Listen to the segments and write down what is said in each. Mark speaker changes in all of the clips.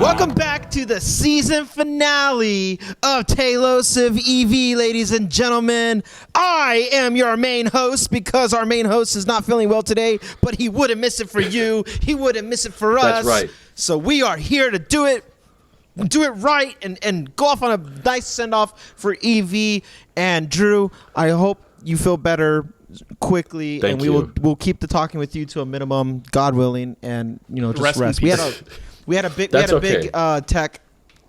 Speaker 1: Welcome back to the season finale of Talos of EV, ladies and gentlemen. I am your main host because our main host is not feeling well today, but he wouldn't miss it for you. He wouldn't miss it for us.
Speaker 2: That's right.
Speaker 1: So we are here to do it right and go off on a nice send-off for EV. And Drew, I hope you feel better quickly.
Speaker 2: Thank
Speaker 1: and
Speaker 2: you.
Speaker 1: we'll keep the talking with you to a minimum, God willing, and just rest. We had a big tech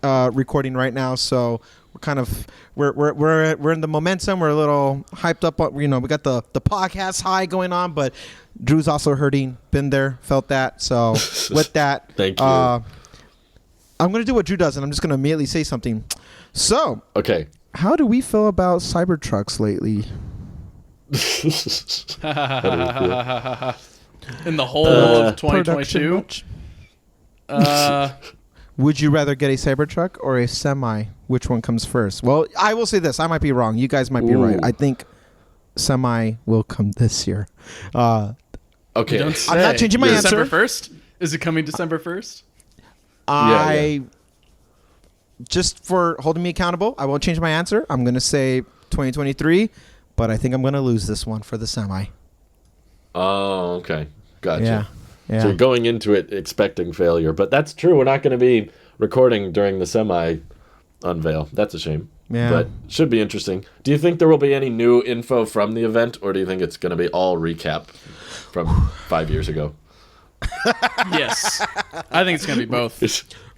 Speaker 1: recording right now, so we're kind of we're in the momentum. We're a little hyped up. We got the podcast high going on, but Drew's also hurting. Been there, felt that. So with that,
Speaker 2: thank you.
Speaker 1: I'm gonna do what Drew does, and I'm just gonna immediately say something. So
Speaker 2: okay,
Speaker 1: how do we feel about Cybertrucks lately?
Speaker 3: In the whole of 2022.
Speaker 1: Would you rather get a Cybertruck or a semi? Which one comes first? Well, I will say this. I might be wrong. You guys might be right. I think semi will come this year.
Speaker 2: Okay.
Speaker 3: Don't say.
Speaker 1: I'm not changing my answer.
Speaker 3: December 1st? Is it coming December 1st?
Speaker 1: Just for holding me accountable, I won't change my answer. I'm going to say 2023, but I think I'm going to lose this one for the semi.
Speaker 2: Oh, okay. Gotcha.
Speaker 1: Yeah.
Speaker 2: So you're going into it expecting failure, but that's true. We're not going to be recording during the semi unveil. That's a shame.
Speaker 1: Yeah.
Speaker 2: But should be interesting. Do you think there will be any new info from the event, or do you think it's going to be all recap from 5 years ago?
Speaker 3: Yes. I think it's going to be both.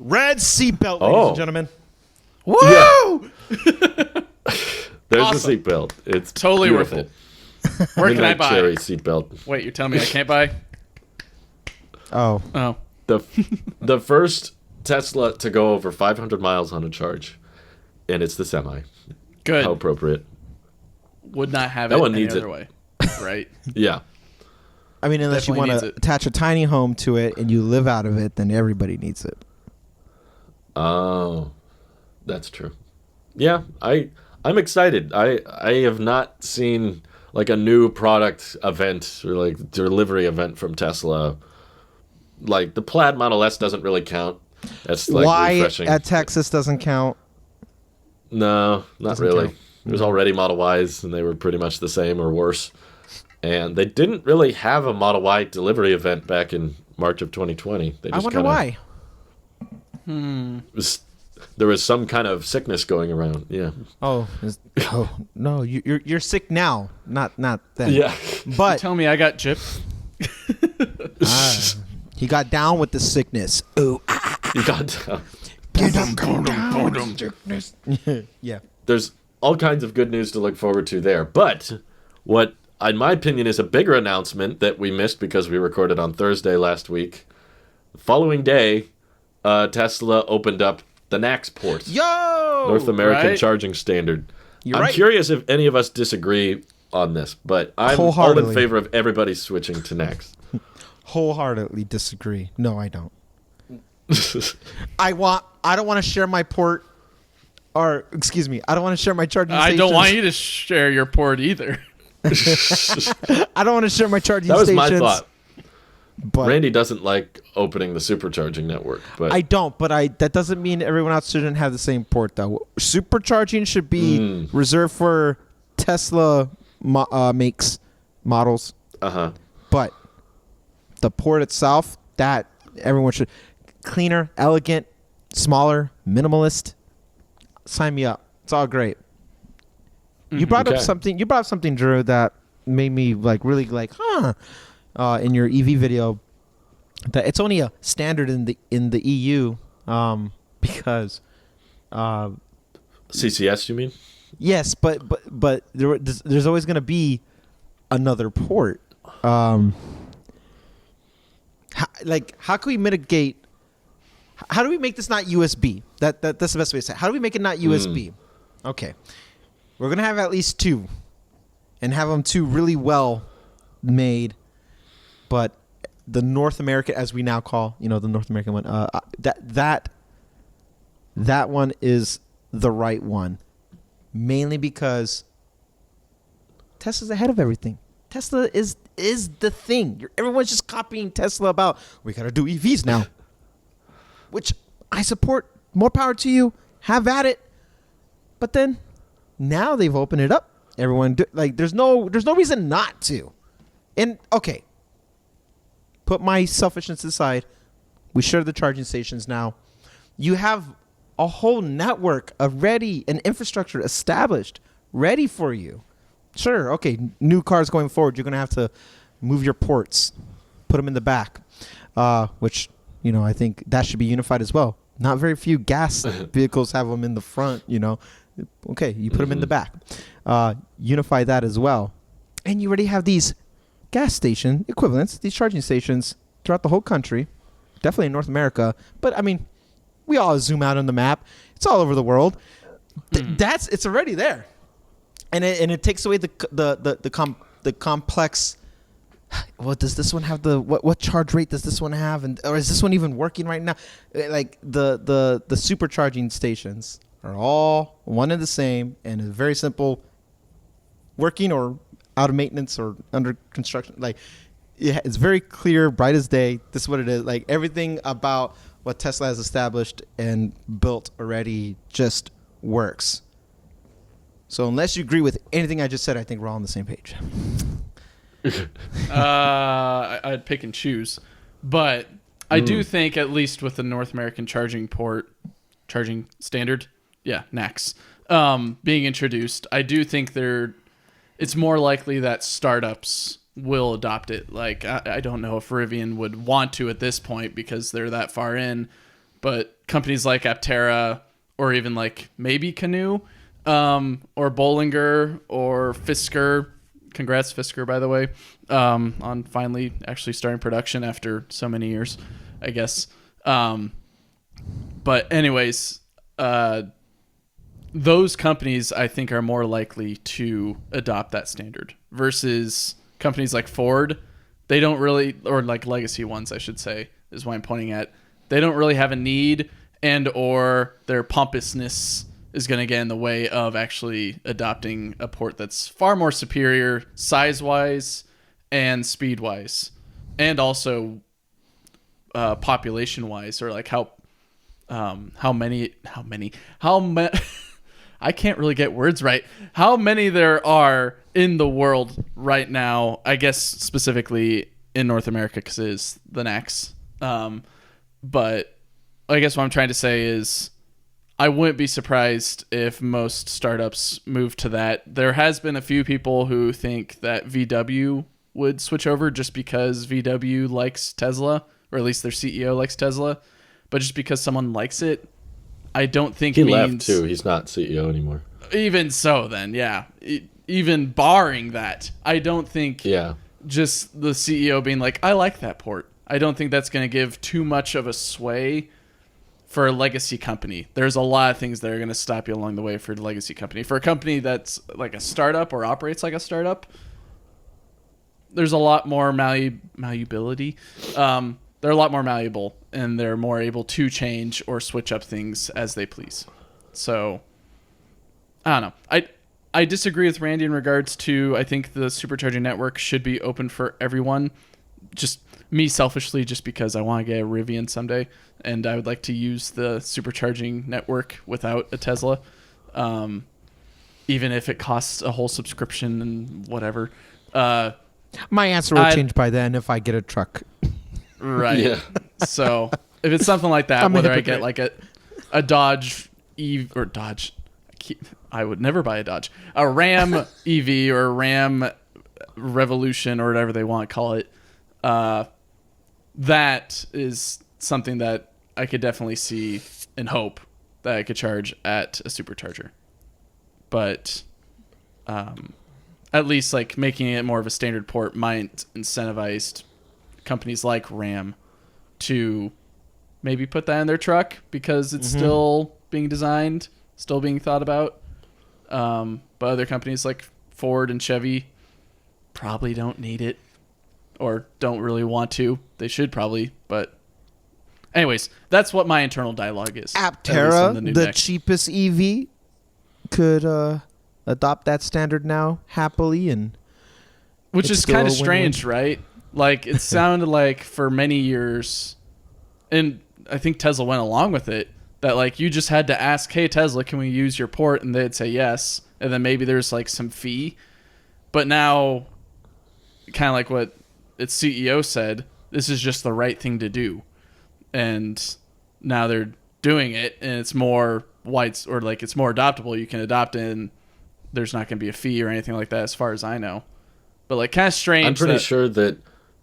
Speaker 1: Red seatbelt, ladies and gentlemen.
Speaker 3: Woo!
Speaker 2: Yeah. There's
Speaker 3: Awesome.
Speaker 2: the seatbelt. It's
Speaker 3: Totally worth
Speaker 2: beautiful.
Speaker 3: it. Where can I
Speaker 2: Midnight
Speaker 3: buy?
Speaker 2: Cherry seatbelt.
Speaker 3: Wait, you're telling me I can't buy?
Speaker 1: Oh.
Speaker 2: The first Tesla to go over 500 miles on a charge, and it's the semi.
Speaker 3: Good.
Speaker 2: How appropriate.
Speaker 3: Would not have
Speaker 2: That
Speaker 3: it
Speaker 2: one
Speaker 3: any
Speaker 2: needs
Speaker 3: other
Speaker 2: it.
Speaker 3: way. Right.
Speaker 2: Yeah.
Speaker 1: I mean, unless
Speaker 3: Definitely
Speaker 1: you want
Speaker 3: needs
Speaker 1: to
Speaker 3: it.
Speaker 1: attach a tiny home to it and you live out of it, then everybody needs it.
Speaker 2: Oh, that's true. Yeah, I'm excited. I have not seen like a new product event or like delivery event from Tesla. Like the Plaid Model S doesn't really count. That's like
Speaker 1: Why
Speaker 2: refreshing.
Speaker 1: at Texas doesn't count?
Speaker 2: No, not
Speaker 1: Doesn't
Speaker 2: really.
Speaker 1: count.
Speaker 2: There's already Model Ys, and they were pretty much the same or worse. And they didn't really have a Model Y delivery event back in March of 2020. They
Speaker 1: I
Speaker 2: just
Speaker 1: wonder
Speaker 2: kinda-
Speaker 1: why.
Speaker 2: There was some kind of sickness going around. Yeah.
Speaker 1: Oh no, you're sick now, not then.
Speaker 2: Yeah.
Speaker 1: But
Speaker 3: Tell me I got chip.
Speaker 1: he got down with the sickness. Oh,
Speaker 2: You got.
Speaker 1: yeah.
Speaker 2: There's all kinds of good news to look forward to there. But what, in my opinion, is a bigger announcement that we missed because we recorded on Thursday last week. The following day, Tesla opened up the NACS Port,
Speaker 1: Yo,
Speaker 2: North American
Speaker 3: right?
Speaker 2: Charging Standard.
Speaker 1: You're
Speaker 2: I'm
Speaker 1: right.
Speaker 2: curious if any of us disagree on this, but I'm all in
Speaker 1: Wholeheartedly.
Speaker 2: favor of everybody switching to NACS.
Speaker 1: Wholeheartedly disagree. No, I don't. I don't want to share my port, or excuse me, I don't want to share my charging
Speaker 3: I
Speaker 1: stations.
Speaker 3: don't want you to share your port either.
Speaker 1: I don't want to share my charging
Speaker 2: That was
Speaker 1: stations.
Speaker 2: my thought.
Speaker 1: But
Speaker 2: Randy doesn't like opening the supercharging network, but
Speaker 1: I don't, but that doesn't mean everyone else shouldn't have the same port, though. Supercharging should be reserved for Tesla makes models, but the port itself, that everyone should cleaner, elegant, smaller, minimalist. Sign me up. It's all great. You brought up something. You brought up something, Drew, that made me really in your EV video, that it's only a standard in the EU, because
Speaker 2: CCS, you mean?
Speaker 1: yes, but there's always going to be another port. How can we mitigate? How do we make this not USB? That's the best way to say it. How do we make it not USB? Okay, we're gonna have at least two, and have them two really well made. But the North American, as we now call, the North American one, that one is the right one, mainly because Tesla's ahead of everything. Tesla is the thing. Everyone's just copying Tesla about, we got to do EVs now. Which I support. More power to you. Have at it. But then now they've opened it up. Everyone there's no reason not to. And okay, put my selfishness aside. We share the charging stations now. You have a whole network of ready and infrastructure established, ready for you. Sure, okay, new cars going forward, you're going to have to move your ports, put them in the back, which, I think that should be unified as well. Not very few gas vehicles have them in the front, Okay, you put them in the back. Unify that as well. And you already have these gas station equivalents, these charging stations throughout the whole country, definitely in North America. But, we all zoom out on the map. It's all over the world. It's already there. And it takes away the complex. What does this one have? What charge rate does this one have? Or is this one even working right now? Like the supercharging stations are all one and the same, and it's very simple. Working or out of maintenance or under construction. Like it's very clear, bright as day. This is what it is. Like everything about what Tesla has established and built already just works. So unless you agree with anything I just said, I think we're all on the same page.
Speaker 3: I'd pick and choose, but I do think at least with the North American charging standard, NACS, being introduced, I do think it's more likely that startups will adopt it. Like I don't know if Rivian would want to at this point because they're that far in, but companies like Aptera or even like maybe Canoe, or Bollinger or Fisker. Congrats, Fisker, by the way, on finally actually starting production after so many years, I guess. But anyways, those companies I think are more likely to adopt that standard versus companies like Ford. They don't really, or like legacy ones, I should say, is what I'm pointing at. They don't really have a need, and or their pompousness is going to get in the way of actually adopting a port that's far more superior size-wise and speed-wise, and also population-wise, or like how many I can't really get words right. How many there are in the world right now, I guess specifically in North America because it is the NACS. But I guess what I'm trying to say is I wouldn't be surprised if most startups move to that. There has been a few people who think that VW would switch over just because VW likes Tesla, or at least their CEO likes Tesla. But just because someone likes it, I don't think
Speaker 2: he left too. He's not CEO anymore.
Speaker 3: Even so, then, yeah. Even barring that, I don't think just the CEO being like, I like that port. I don't think that's going to give too much of a sway for a legacy company. There's a lot of things that are going to stop you along the way for a legacy company. For a company that's like a startup or operates like a startup, there's a lot more malleability. They're a lot more malleable, and they're more able to change or switch up things as they please. So, I don't know. I disagree with Randy in regards to, I think the supercharging network should be open for everyone. Just me selfishly, just because I want to get a Rivian someday, and I would like to use the supercharging network without a Tesla, even if it costs a whole subscription and whatever.
Speaker 1: My answer will change by then if I get a truck.
Speaker 3: Right. Yeah. So if it's something like that, whether I get like a Dodge EV or Dodge, I would never buy a Dodge, a Ram EV or a Ram Revolution or whatever they want to call it. That is something that I could definitely see and hope that I could charge at a supercharger. But at least like making it more of a standard port might incentivize companies like Ram to maybe put that in their truck because it's still being designed, still being thought about. But other companies like Ford and Chevy probably don't need it or don't really want to. They should probably, but anyways, that's what my internal dialogue is.
Speaker 1: Aptera, the cheapest EV, could adopt that standard now happily, and
Speaker 3: which is kind of strange, right? Like, it sounded like for many years, and I think Tesla went along with it, that like you just had to ask, hey Tesla, can we use your port? And they'd say yes. And then maybe there's like some fee. But now, kind of like what its CEO said, this is just the right thing to do. And now they're doing it, and it's more it's more adoptable. You can adopt it, and there's not going to be a fee or anything like that as far as I know. But like kind of strange.
Speaker 2: I'm pretty sure that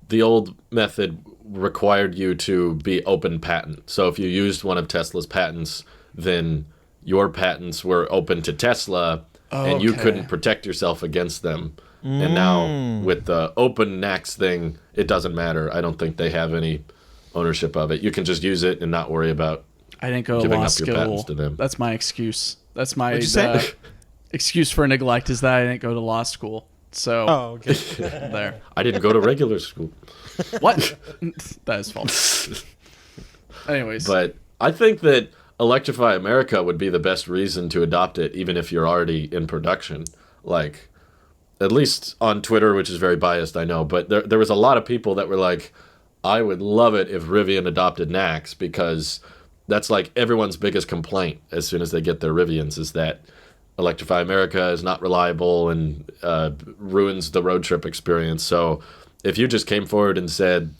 Speaker 2: the old method required you to be open patent. So if you used one of Tesla's patents, then your patents were open to Tesla, and you couldn't protect yourself against them. And now with the open NACS thing, it doesn't matter. I don't think they have any ownership of it. You can just use it and not worry about
Speaker 3: I didn't go to
Speaker 2: giving
Speaker 3: law
Speaker 2: up your patents
Speaker 3: school.
Speaker 2: to them.
Speaker 3: That's my excuse. That's my
Speaker 1: say?
Speaker 3: excuse for neglect is that I didn't go to law school. So
Speaker 1: okay.
Speaker 3: there.
Speaker 2: I didn't go to regular school.
Speaker 3: What? That is false. Anyways.
Speaker 2: But I think that Electrify America would be the best reason to adopt it, even if you're already in production. Like, at least on Twitter, which is very biased, I know, but there was a lot of people that were like, I would love it if Rivian adopted NACS, because that's like everyone's biggest complaint as soon as they get their Rivians is that Electrify America is not reliable and ruins the road trip experience. So if you just came forward and said,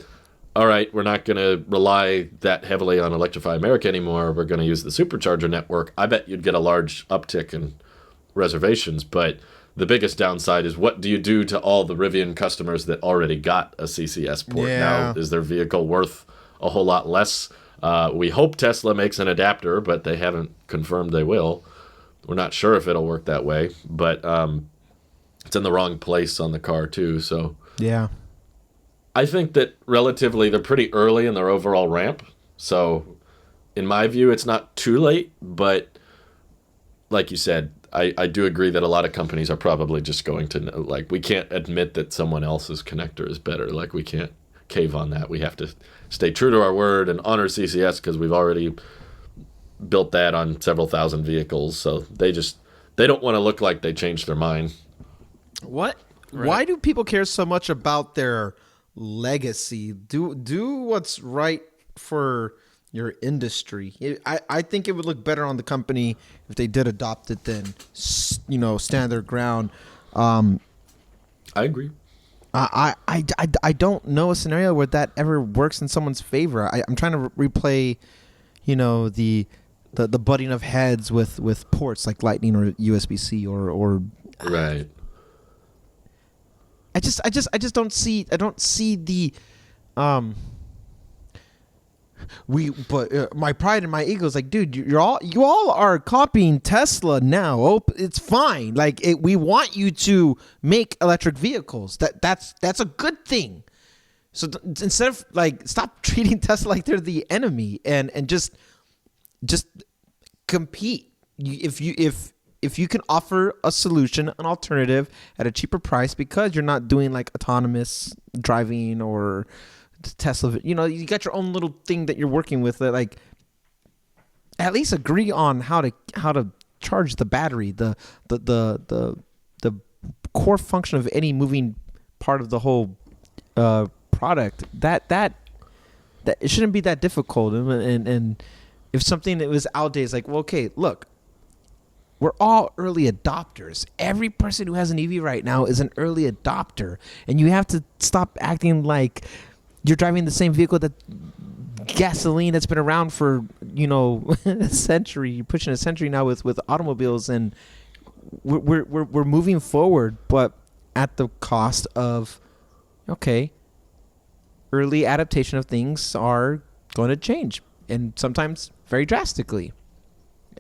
Speaker 2: all right, we're not going to rely that heavily on Electrify America anymore, we're going to use the supercharger network, I bet you'd get a large uptick in reservations. But the biggest downside is, what do you do to all the Rivian customers that already got a CCS port?
Speaker 1: Yeah.
Speaker 2: Now, is their vehicle worth a whole lot less? We hope Tesla makes an adapter, but they haven't confirmed they will. We're not sure if it'll work that way, but it's in the wrong place on the car too. So
Speaker 1: Yeah.
Speaker 2: I think that relatively they're pretty early in their overall ramp. So in my view, it's not too late, but like you said, I do agree that a lot of companies are probably just going to, like, we can't admit that someone else's connector is better. Like, we can't cave on that. We have to stay true to our word and honor CCS because we've already built that on several thousand vehicles. So they don't want to look like they changed their mind.
Speaker 1: What?
Speaker 3: Right.
Speaker 1: Why do people care so much about their legacy? Do what's right for your industry. I think it would look better on the company if they did adopt it than, stand their ground.
Speaker 2: I agree.
Speaker 1: I don't know a scenario where that ever works in someone's favor. I'm trying to replay, the butting of heads with ports like Lightning or USB-C or
Speaker 2: Right.
Speaker 1: I just don't see the my pride and my ego is like, dude, you all are copying Tesla now. Oh, it's fine. Like, we want you to make electric vehicles. That's a good thing. So instead of stop treating Tesla like they're the enemy and just compete. If you can offer a solution, an alternative at a cheaper price, because you're not doing like autonomous driving or Tesla, you got your own little thing that you're working with. That at least agree on how to charge the battery, the core function of any moving part of the whole product. That it shouldn't be that difficult. And if something that was outdated is like, well, okay, look, we're all early adopters. Every person who has an EV right now is an early adopter, and you have to stop acting like you're driving the same vehicle that gasoline that's been around for a century. You're pushing a century now with automobiles, and we're moving forward, but at the cost of early adaptation of things are going to change, and sometimes very drastically.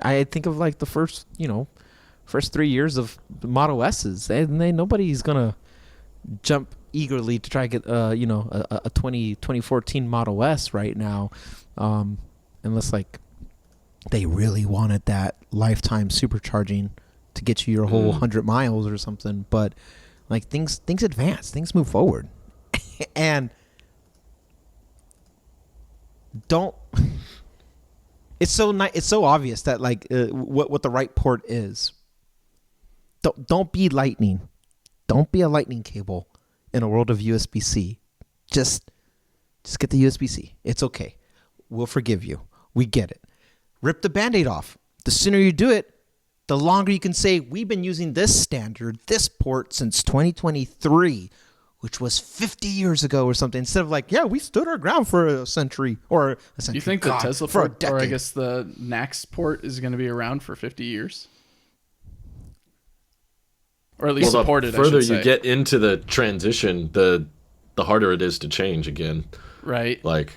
Speaker 1: I think of the first 3 years of the Model S's, and nobody's gonna jump eagerly to try to get a 2014 Model S right now, unless they really wanted that lifetime supercharging to get you your whole 100 miles or something. But things advance, things move forward, and don't. It's so obvious that what the right port is. Don't be Lightning. Don't be a Lightning cable in a world of USB-C. Just get the USB-C. It's okay. we'll forgive you. We get it. Rip the Band-Aid off. The sooner you do it, the longer you can say, we've been using this standard, this port since 2023, which was 50 years ago or something. Instead of like, yeah, we stood our ground for a century or a century.
Speaker 3: You think the Tesla
Speaker 1: for
Speaker 3: port, or I guess the NACS port, is going to be around for 50 years? Or at least supported,
Speaker 2: the further
Speaker 3: I should say.
Speaker 2: you get into the transition, the harder it is to change again.
Speaker 3: Right.
Speaker 2: Like,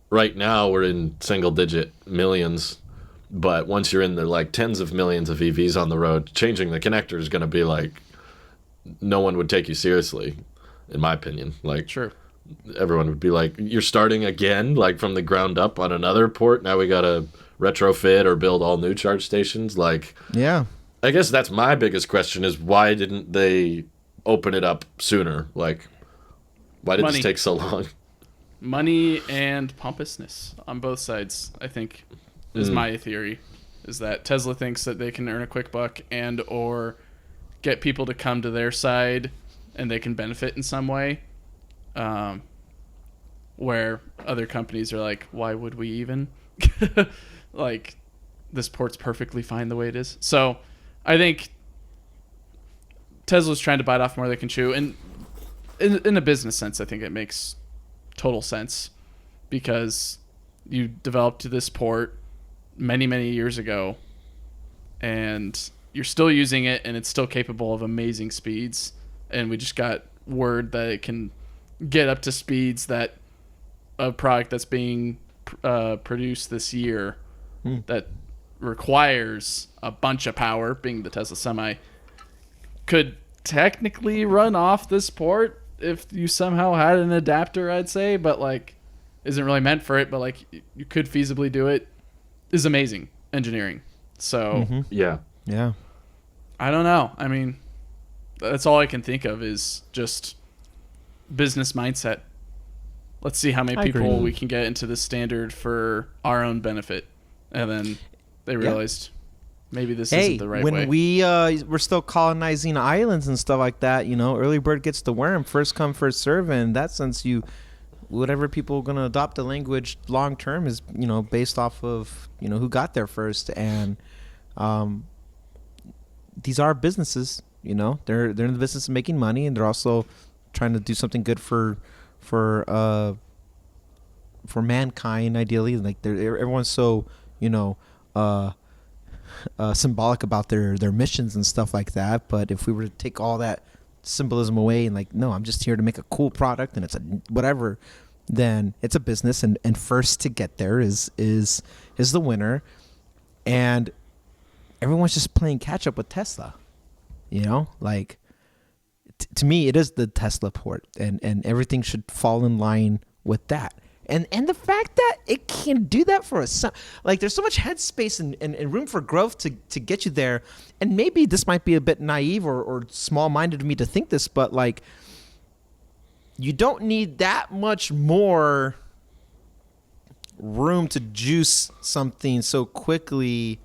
Speaker 2: right now we're in single-digit millions, but once you're in the like tens of millions of EVs on the road, changing the connector is going to be like, no one would take you seriously, in my opinion. Like,
Speaker 3: sure.
Speaker 2: Everyone would be like, you're starting again, like from the ground up on another port. Now we got to retrofit or build all new charge stations. Like,
Speaker 1: yeah.
Speaker 2: I guess that's my biggest question is why didn't they open it up sooner? Like, why did this take so long?
Speaker 3: Money and pompousness on both sides, I think, is my theory. Is that Tesla thinks that they can earn a quick buck and or get people to come to their side and they can benefit in some way. Where other companies are like, why would we even? Like, this port's perfectly fine the way it is. So I think Tesla's trying to bite off more they can chew. And in a business sense, I think it makes total sense because you developed this port many, many years ago and you're still using it and it's still capable of amazing speeds. And we just got word that it can get up to speeds that a product that's being produced this year that requires a bunch of power, being the Tesla Semi, could technically run off this port if you somehow had an adapter, I'd say, but like isn't really meant for it, but like you could feasibly do it, is amazing engineering. So
Speaker 2: yeah.
Speaker 3: I don't know. I mean, that's all I can think of is just business mindset. Let's see how many people we can get into the standard for our own benefit. And then they realized maybe this isn't the right way.
Speaker 1: When we were still colonizing islands and stuff like that, you know, early bird gets the worm, first come, first serve. And in that sense, whatever people are going to adopt the language long term is, you know, based off of, you know, who got there first. And these are businesses, you know, they're in the business of making money, and they're also trying to do something good for mankind, ideally. Like everyone's so, you know, symbolic about their missions and stuff like that. But if we were to take all that symbolism away and like, no, I'm just here to make a cool product and it's a whatever, then it's a business, and first to get there is the winner. And everyone's just playing catch up with Tesla, you know, like to me, it is the Tesla port, and everything should fall in line with that. And the fact that it can do that for us, like there's so much headspace and room for growth to get you there. And maybe this might be a bit naive or small-minded of me to think this, but like you don't need that much more room to juice something so quickly.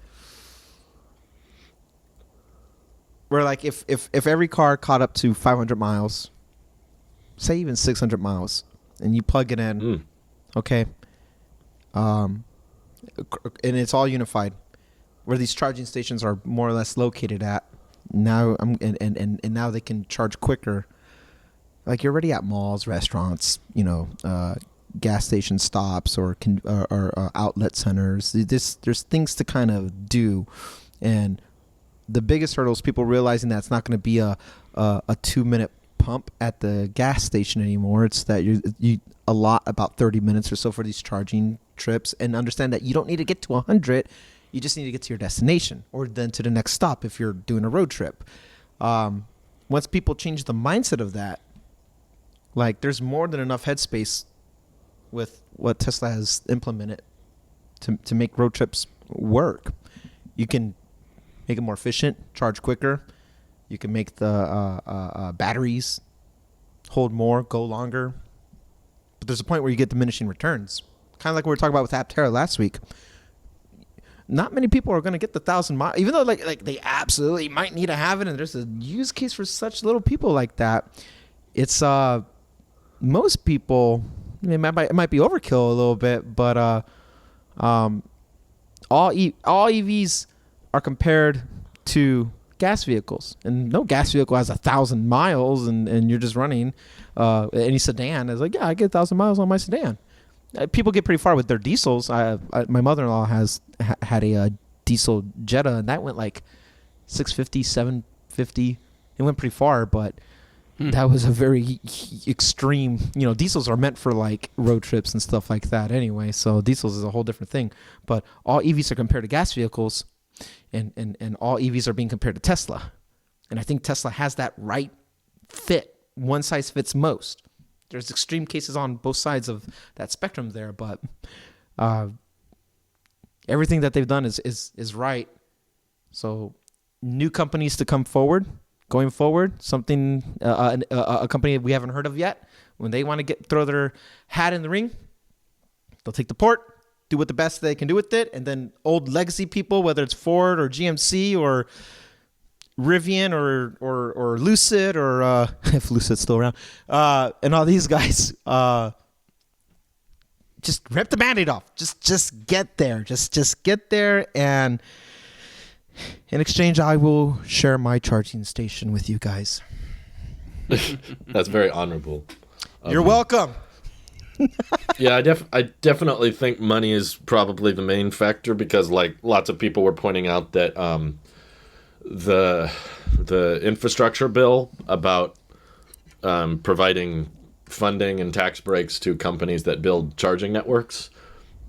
Speaker 1: Where like if every car caught up to 500 miles, say even 600 miles, and you plug it in, okay, and it's all unified, where these charging stations are more or less located at. Now and now they can charge quicker. Like you're already at malls, restaurants, you know, gas station stops or outlet centers. There's things to kind of do, and the biggest hurdle is people realizing that it's not going to be a 2-minute pump at the gas station anymore. It's that you allot about 30 minutes or so for these charging trips, and understand that you don't need to get to 100. You just need to get to your destination or then to the next stop if you're doing a road trip. Once people change the mindset of that, like there's more than enough headspace with what Tesla has implemented to make road trips work. You can make it more efficient, charge quicker. You can make the batteries hold more, go longer. But there's a point where you get diminishing returns. Kind of like we were talking about with Aptera last week. Not many people are going to get the 1,000 miles, even though like they absolutely might need to have it, and there's a use case for such little people like that. It's most people, it might be overkill a little bit, but All EVs are compared to gas vehicles, and no gas vehicle has 1,000 miles, and you're just running. Any sedan is like, yeah, I get 1,000 miles on my sedan. People get pretty far with their diesels. My mother-in-law had a diesel Jetta, and that went like 650, 750. It went pretty far, but that was a very extreme. Diesels are meant for like road trips and stuff like that anyway. So diesels is a whole different thing. But all EVs are compared to gas vehicles, and all EVs are being compared to Tesla. And I think Tesla has that right fit. One size fits most. There's extreme cases on both sides of that spectrum there, but everything that they've done is right. So new companies to come forward. Going forward, something a company we haven't heard of yet, when they want to throw their hat in the ring, they'll take the port, do what the best they can do with it, and then old legacy people, whether it's Ford or GMC or Rivian or Lucid or if Lucid's still around, and all these guys, just rip the Band-Aid off. Just get there. Just get there, and in exchange, I will share my charging station with you guys.
Speaker 2: That's very honorable.
Speaker 1: You're welcome.
Speaker 2: Yeah, I definitely think money is probably the main factor, because like lots of people were pointing out that the infrastructure bill about providing funding and tax breaks to companies that build charging networks,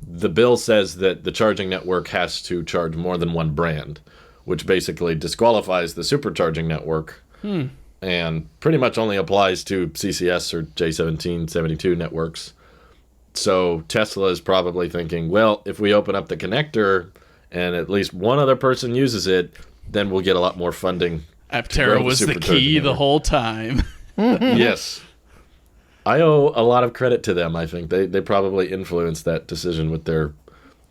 Speaker 2: the bill says that the charging network has to charge more than one brand, which basically disqualifies the supercharging network and pretty much only applies to CCS or J1772 networks. So Tesla is probably thinking, well, if we open up the connector and at least one other person uses it, then we'll get a lot more funding.
Speaker 3: Aptera was the key the whole time.
Speaker 2: Yes. I owe a lot of credit to them, I think. They probably influenced that decision with their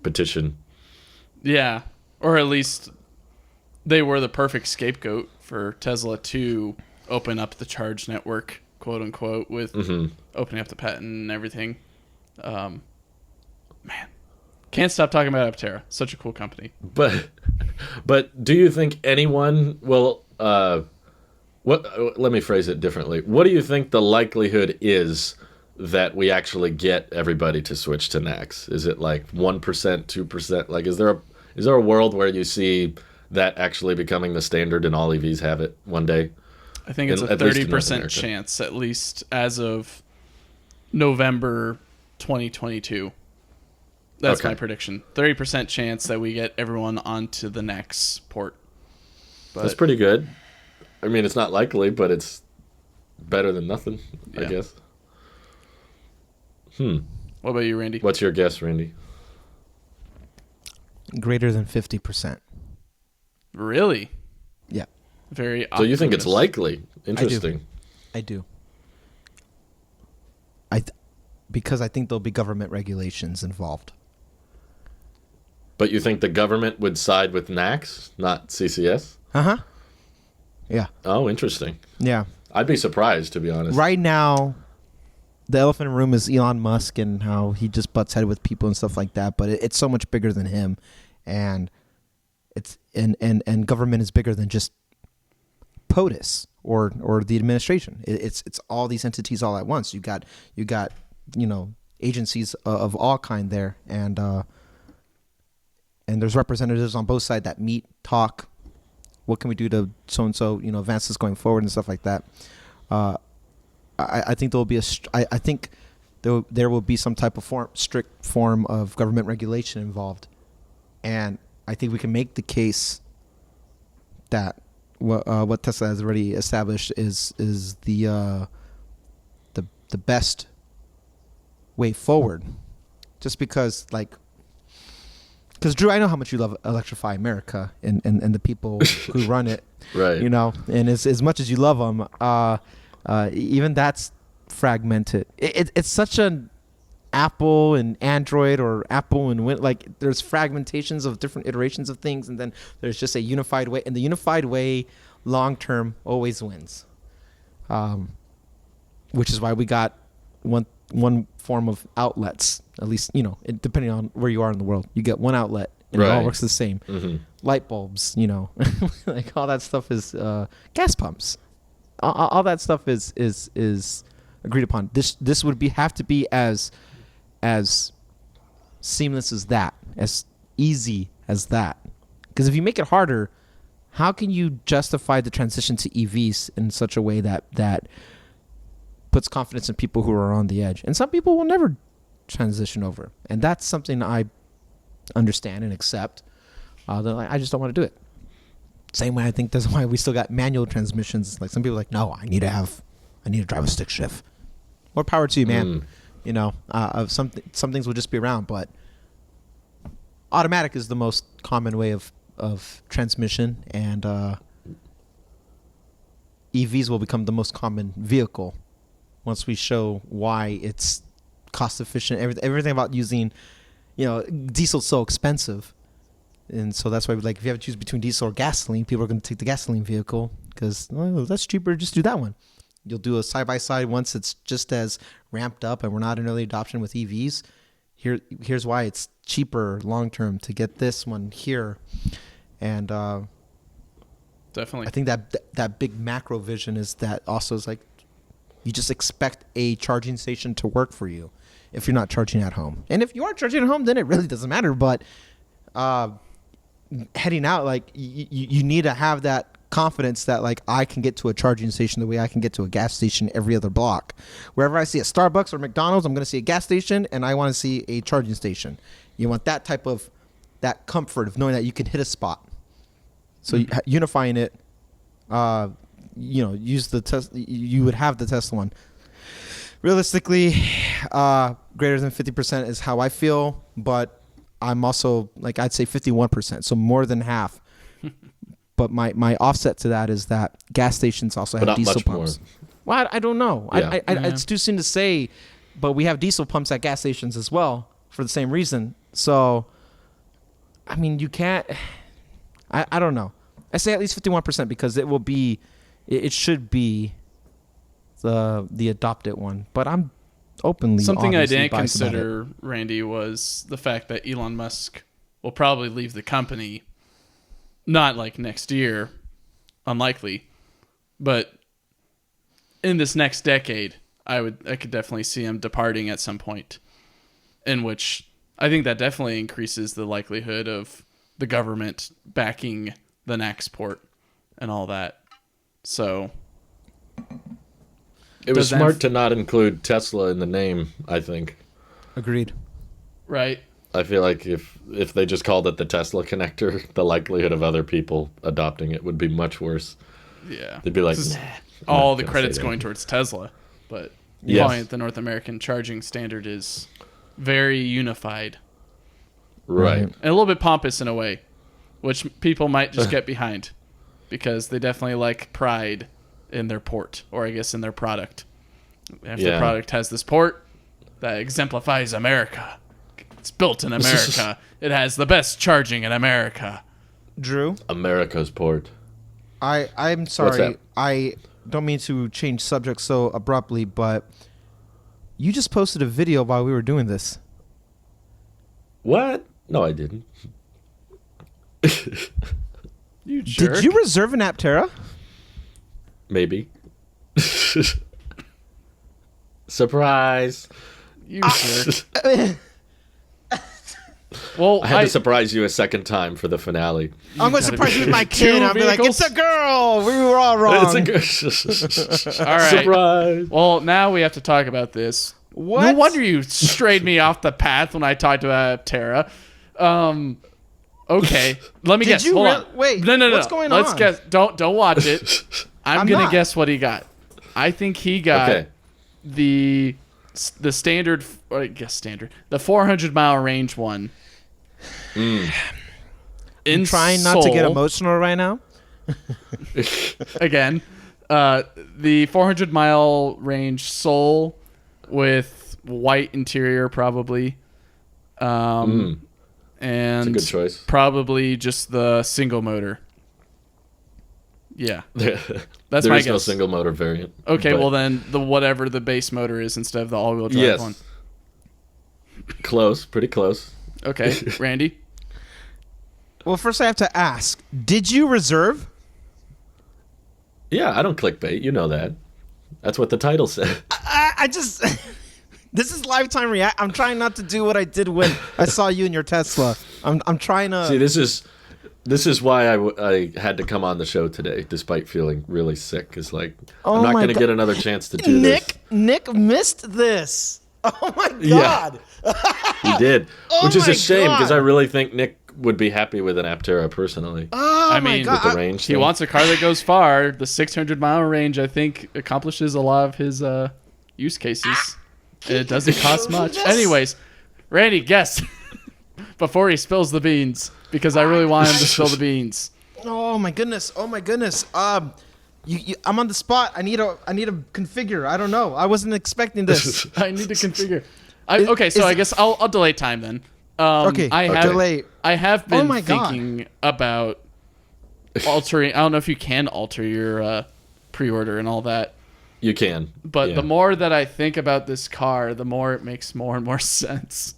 Speaker 2: petition. Yeah.
Speaker 3: Or at least they were the perfect scapegoat for Tesla to open up the charge network, quote unquote, with opening up the patent and everything. Man, can't stop talking about Aptera. Such a cool company.
Speaker 2: But do you think anyone will... let me phrase it differently. What do you think the likelihood is that we actually get everybody to switch to NACS? Is it like 1%, 2%? Like, is there a world where you see that actually becoming the standard and all EVs have it one day?
Speaker 3: I think it's a 30% chance, at least as of November 2022. That's my prediction. 30% chance that we get everyone onto the NACS port.
Speaker 2: But that's pretty good. I mean, it's not likely, but it's better than nothing, I guess.
Speaker 3: What about you, Randy?
Speaker 2: What's your guess, Randy?
Speaker 1: Greater than 50%.
Speaker 3: Really?
Speaker 1: Yeah.
Speaker 3: Very optimistic.
Speaker 2: So you think it's likely? Interesting.
Speaker 1: I do. Because I think there'll be government regulations involved.
Speaker 2: But you think the government would side with NACS, not CCS?
Speaker 1: Uh-huh. Yeah.
Speaker 2: Oh, interesting.
Speaker 1: Yeah.
Speaker 2: I'd be surprised, to be honest.
Speaker 1: Right now, the elephant in the room is Elon Musk and how he just butts head with people and stuff like that. But it's so much bigger than him, and it's and government is bigger than just POTUS or the administration. It's all these entities all at once. You got agencies of all kind there, and there's representatives on both sides that meet, talk. What can we do to so-and-so, advance this going forward and stuff like that? I think there will be I think there will be some type of strict form of government regulation involved, and I think we can make the case that what Tesla has already established is the best way forward. Just because Drew, I know how much you love Electrify America and the people who run it,
Speaker 2: right?
Speaker 1: And as much as you love them, even that's fragmented. It's such an Apple and Android or Apple and there's fragmentations of different iterations of things, and then there's just a unified way, and the unified way long term always wins. Which is why we got one form of outlets. At least, depending on where you are in the world, you get one outlet and it all works the same. Mm-hmm. Light bulbs, like all that stuff is gas pumps. All that stuff is agreed upon. This would have to be as seamless as that, as easy as that. Because if you make it harder, how can you justify the transition to EVs in such a way that puts confidence in people who are on the edge? And some people will never transition over, and that's something I understand and accept. They're like, I just don't want to do it. Same way I think that's why we still got manual transmissions. Like some people are like, no, I need to drive a stick shift. More power to you, man. Some things will just be around, but automatic is the most common way of transmission, and EVs will become the most common vehicle once we show why it's cost efficient. Everything about using, diesel's so expensive, and so that's why if you have to choose between diesel or gasoline, people are going to take the gasoline vehicle because that's cheaper. Just do that one. You'll do a side by side once it's just as ramped up, and we're not in early adoption with EVs. Here's why it's cheaper long term to get this one here, and
Speaker 3: definitely,
Speaker 1: I think that big macro vision is that also is like you just expect a charging station to work for you if you're not charging at home, and if you are charging at home, then it really doesn't matter. But heading out, like you need to have that confidence that like I can get to a charging station the way I can get to a gas station every other block. Wherever I see a Starbucks or McDonald's, I'm going to see a gas station, and I want to see a charging station. You want that type of that comfort of knowing that you can hit a spot. So unifying it, use the Tesla. You would have the Tesla one. Realistically, greater than 50% is how I feel, but I'm also like I'd say 51%, so more than half. But my offset to that is that gas stations also have diesel pumps. More. Well, I don't know. Yeah. It's too soon to say, but we have diesel pumps at gas stations as well for the same reason. So, I mean, you can't. I don't know. I say at least 51% because it will be, it should be the adopted one. But I'm openly
Speaker 3: something I didn't consider, Randy, was the fact that Elon Musk will probably leave the company. Not like next year, unlikely, but in this next decade, I could definitely see him departing at some point, in which I think that definitely increases the likelihood of the government backing the NACS Port and all that. So
Speaker 2: it was smart to not include Tesla in the name, I think.
Speaker 1: Agreed.
Speaker 3: Right.
Speaker 2: I feel like if they just called it the Tesla connector, the likelihood of other people adopting it would be much worse.
Speaker 3: Yeah.
Speaker 2: They'd be like, nah.
Speaker 3: All the credit's going towards Tesla, but calling it the North American charging standard is very unified.
Speaker 2: Right.
Speaker 3: And a little bit pompous in a way, which people might just get behind because they definitely like pride in their port, or I guess in their product. If the product has this port that exemplifies America. It's built in America. It has the best charging in America.
Speaker 1: Drew?
Speaker 2: America's port.
Speaker 1: I'm sorry. I don't mean to change subject so abruptly, but you just posted a video while we were doing this.
Speaker 2: What? No, I didn't.
Speaker 3: You jerk.
Speaker 1: Did you reserve an Aptera?
Speaker 2: Maybe. Surprise.
Speaker 3: You jerk. Well,
Speaker 2: I had to surprise you a second time for the finale.
Speaker 1: I'm going to surprise you with my kid. I'll be like, it's a girl. We were all wrong.
Speaker 2: It's a girl.
Speaker 3: All right.
Speaker 2: Surprise.
Speaker 3: Well, now we have to talk about this.
Speaker 1: What?
Speaker 3: No wonder you strayed me off the path when I talked about Aptera. Okay. Let me guess. Hold on.
Speaker 1: Wait.
Speaker 3: No.
Speaker 1: What's going on?
Speaker 3: Let's guess. Don't watch it. I'm going to guess what he got. I think he got the standard, or I guess standard, the 400-mile range one.
Speaker 1: I'm trying not to get emotional right now.
Speaker 3: Again, the 400-mile range Soul with white interior probably. And
Speaker 2: that's a good choice.
Speaker 3: Probably just the single motor. Yeah.
Speaker 2: That's
Speaker 3: my
Speaker 2: There is
Speaker 3: guess.
Speaker 2: no single motor variant.
Speaker 3: Okay,
Speaker 2: but
Speaker 3: well then whatever the base motor is instead of the all-wheel drive one.
Speaker 2: Close, pretty close.
Speaker 3: Okay, Randy?
Speaker 1: Well, first I have to ask, did you reserve?
Speaker 2: Yeah, I don't clickbait. You know that. That's what the title said.
Speaker 1: I just... This is lifetime react. I'm trying not to do what I did when I saw you in your Tesla. I'm trying to...
Speaker 2: See, this is why I had to come on the show today, despite feeling really sick. It's like, I'm not going to get another chance to do this.
Speaker 1: Nick missed this. Oh, my God.
Speaker 2: Yeah. He did, which is a shame because I really think Nick would be happy with an Aptera personally.
Speaker 1: Oh,
Speaker 3: I mean,
Speaker 1: my God.
Speaker 2: With the range
Speaker 3: he wants a car that goes far. The 600-mile range, I think, accomplishes a lot of his use cases. And it doesn't cost much. Anyways, Randy, guess before he spills the beans, because I really want him to spill the beans.
Speaker 1: Oh my goodness! I'm on the spot. I need to configure. I don't know. I wasn't expecting this.
Speaker 3: I need to configure. I guess I'll delay time then.
Speaker 1: Okay.
Speaker 3: I have been
Speaker 1: my God.
Speaker 3: thinking about altering. I don't know if you can alter your pre-order and all that.
Speaker 2: You can.
Speaker 3: But the more that I think about this car, the more it makes more and more sense.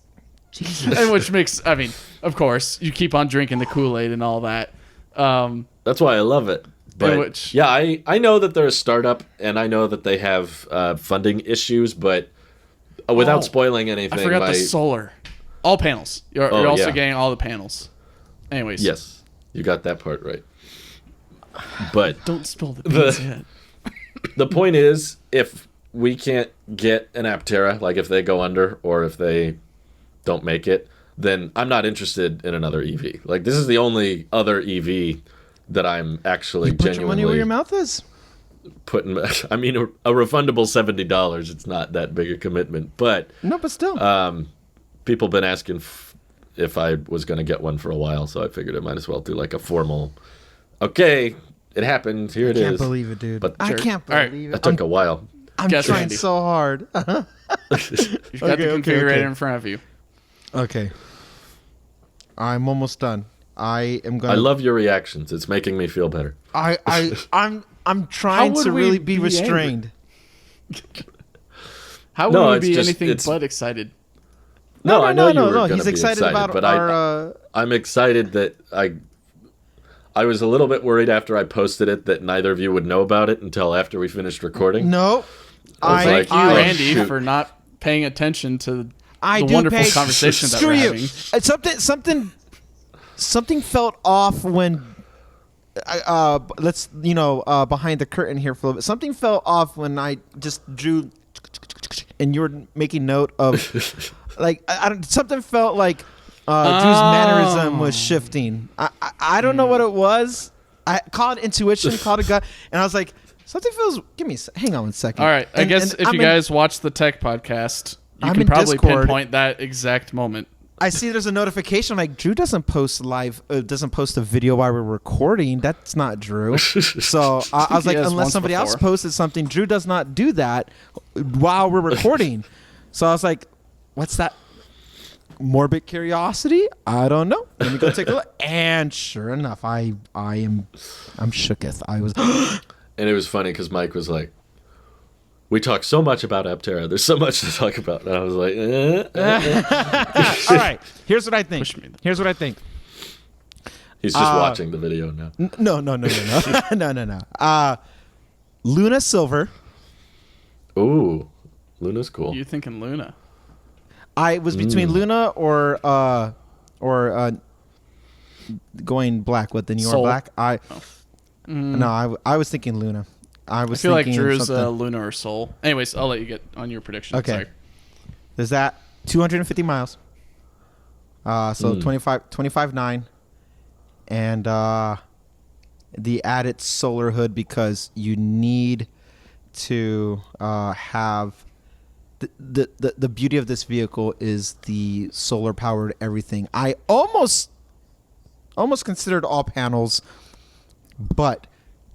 Speaker 1: Jesus.
Speaker 3: And which makes, I mean, of course, you keep on drinking the Kool-Aid and all that.
Speaker 2: That's why I love it. But yeah, I know that they're a startup, and I know that they have funding issues, but without spoiling anything...
Speaker 3: I forgot the solar. All panels. You're also getting all the panels. Anyways.
Speaker 2: Yes, you got that part right. But
Speaker 3: don't spill the beans yet.
Speaker 2: The point is, if we can't get an Aptera, like if they go under or if they don't make it, then I'm not interested in another EV. Like, this is the only other EV that I'm actually
Speaker 1: Put
Speaker 2: genuinely...
Speaker 1: your money where your mouth is.
Speaker 2: I mean, a refundable $70, it's not that big a commitment. But...
Speaker 1: No, but still.
Speaker 2: People been asking if I was going to get one for a while, so I figured I might as well do like a formal... Okay, it happened. Here it is.
Speaker 1: I can't believe it, dude.
Speaker 2: But
Speaker 1: I can't believe it.
Speaker 2: That took a while.
Speaker 1: I'm
Speaker 3: Guess,
Speaker 1: trying
Speaker 3: Randy.
Speaker 1: so hard.
Speaker 3: You've got the configurator in front of you.
Speaker 1: Okay. I'm almost done. I am gonna...
Speaker 2: I love your reactions. It's making me feel better.
Speaker 1: I'm trying to really be restrained.
Speaker 3: How would we be anything but excited?
Speaker 2: No, I know you were going to
Speaker 1: He's
Speaker 2: be
Speaker 1: excited about
Speaker 2: but
Speaker 1: our...
Speaker 2: I'm excited that I was a little bit worried after I posted it that neither of you would know about it until after we finished recording.
Speaker 1: No.
Speaker 3: Thank you, Randy, for not paying attention to the wonderful conversation that we're having.
Speaker 1: Something felt off when... behind the curtain here for a little bit. Something felt off when I just drew... And you were making note of... something felt like Drew's mannerism was shifting. I don't know what it was. I called intuition, called a gut, and I was like, something feels. Hang on one second.
Speaker 3: All right, I guess if you guys watch the tech podcast, you can probably pinpoint that exact moment.
Speaker 1: I see there's a notification. I'm like, Drew doesn't post a video while we're recording. That's not Drew. So I was like, unless somebody else posted something, Drew does not do that while we're recording. So I was like, what's that? Morbid curiosity? I don't know. Let me go take a look. And sure enough, I'm shooketh. I was...
Speaker 2: And it was funny because Mike was like, we talk so much about Aptera. There's so much to talk about. And I was like,
Speaker 1: All right. Here's what I think.
Speaker 2: He's just watching the video now.
Speaker 1: No. No. Luna Silver.
Speaker 2: Ooh. Luna's cool.
Speaker 3: You thinking Luna?
Speaker 1: I was between Luna or going black with the New York black. No, I was thinking Luna. I feel
Speaker 3: like Drew's Luna or Soul. Anyways, I'll let you get on your prediction.
Speaker 1: Okay.
Speaker 3: Sorry.
Speaker 1: There's that 250 miles. So 25.9, and the added solar hood because you need to have. The beauty of this vehicle is the solar powered everything. I almost considered all panels, but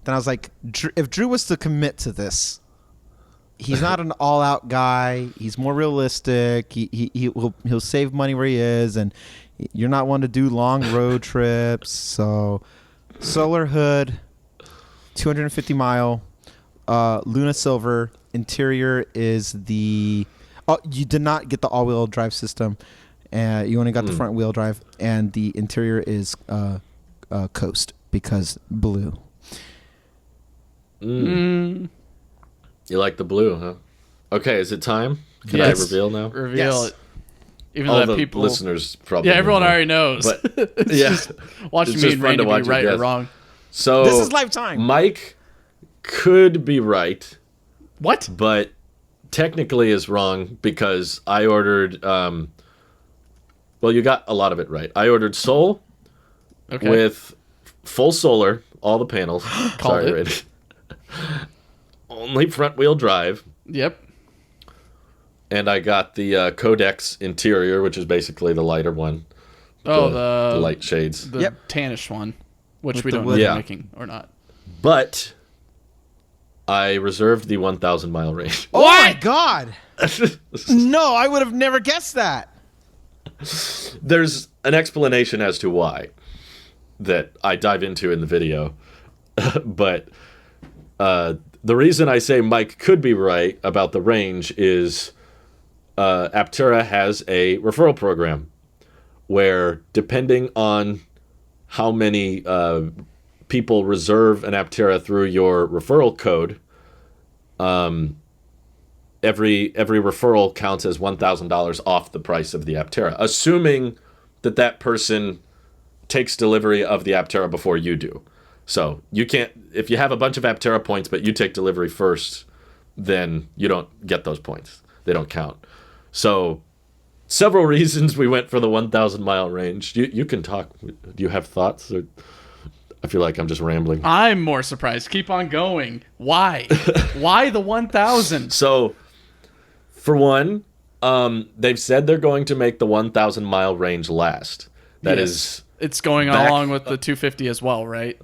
Speaker 1: then I was like, if Drew was to commit to this, he's not an all out guy. He's more realistic. He'll save money where he is, and you're not one to do long road trips. So solar hood, 250 mile, Luna Silver. Interior is the... Oh, you did not get the all-wheel drive system. You only got the front wheel drive. And the interior is Coast because blue.
Speaker 2: You like the blue, huh? Okay, is it time? Can I reveal now?
Speaker 3: Reveal it. Even
Speaker 2: all
Speaker 3: though
Speaker 2: the
Speaker 3: people,
Speaker 2: listeners probably
Speaker 3: everyone already knows.
Speaker 2: But
Speaker 3: it's just watching me and Randy be right or wrong.
Speaker 2: So
Speaker 1: this is lifetime.
Speaker 2: Mike could be right.
Speaker 3: What?
Speaker 2: But technically is wrong because I ordered. Well, you got a lot of it right. I ordered Soul with full solar, all the panels. Sorry, Randy. Only front wheel drive.
Speaker 3: Yep.
Speaker 2: And I got the Codex interior, which is basically the lighter one. The light shades.
Speaker 3: The tannish one, which
Speaker 1: with
Speaker 3: we don't know if they're making or not.
Speaker 2: But I reserved the 1,000 mile range.
Speaker 1: Oh my God! No, I would have never guessed that.
Speaker 2: There's an explanation as to why that I dive into in the video. But the reason I say Mike could be right about the range is Aptera has a referral program where, depending on how many people reserve an Aptera through your referral code, every referral counts as $1,000 off the price of the Aptera, assuming that person takes delivery of the Aptera before you do. So you can't, if you have a bunch of Aptera points but you take delivery first, then you don't get those points. They don't count. So several reasons we went for the 1,000 mile range. You can talk. Do you have thoughts? Or I feel like I'm just rambling.
Speaker 3: I'm more surprised. Keep on going. Why? Why the 1,000?
Speaker 2: So, for one, they've said they're going to make the 1,000 mile range last. That is,
Speaker 3: it's going along with the 250 as well, right?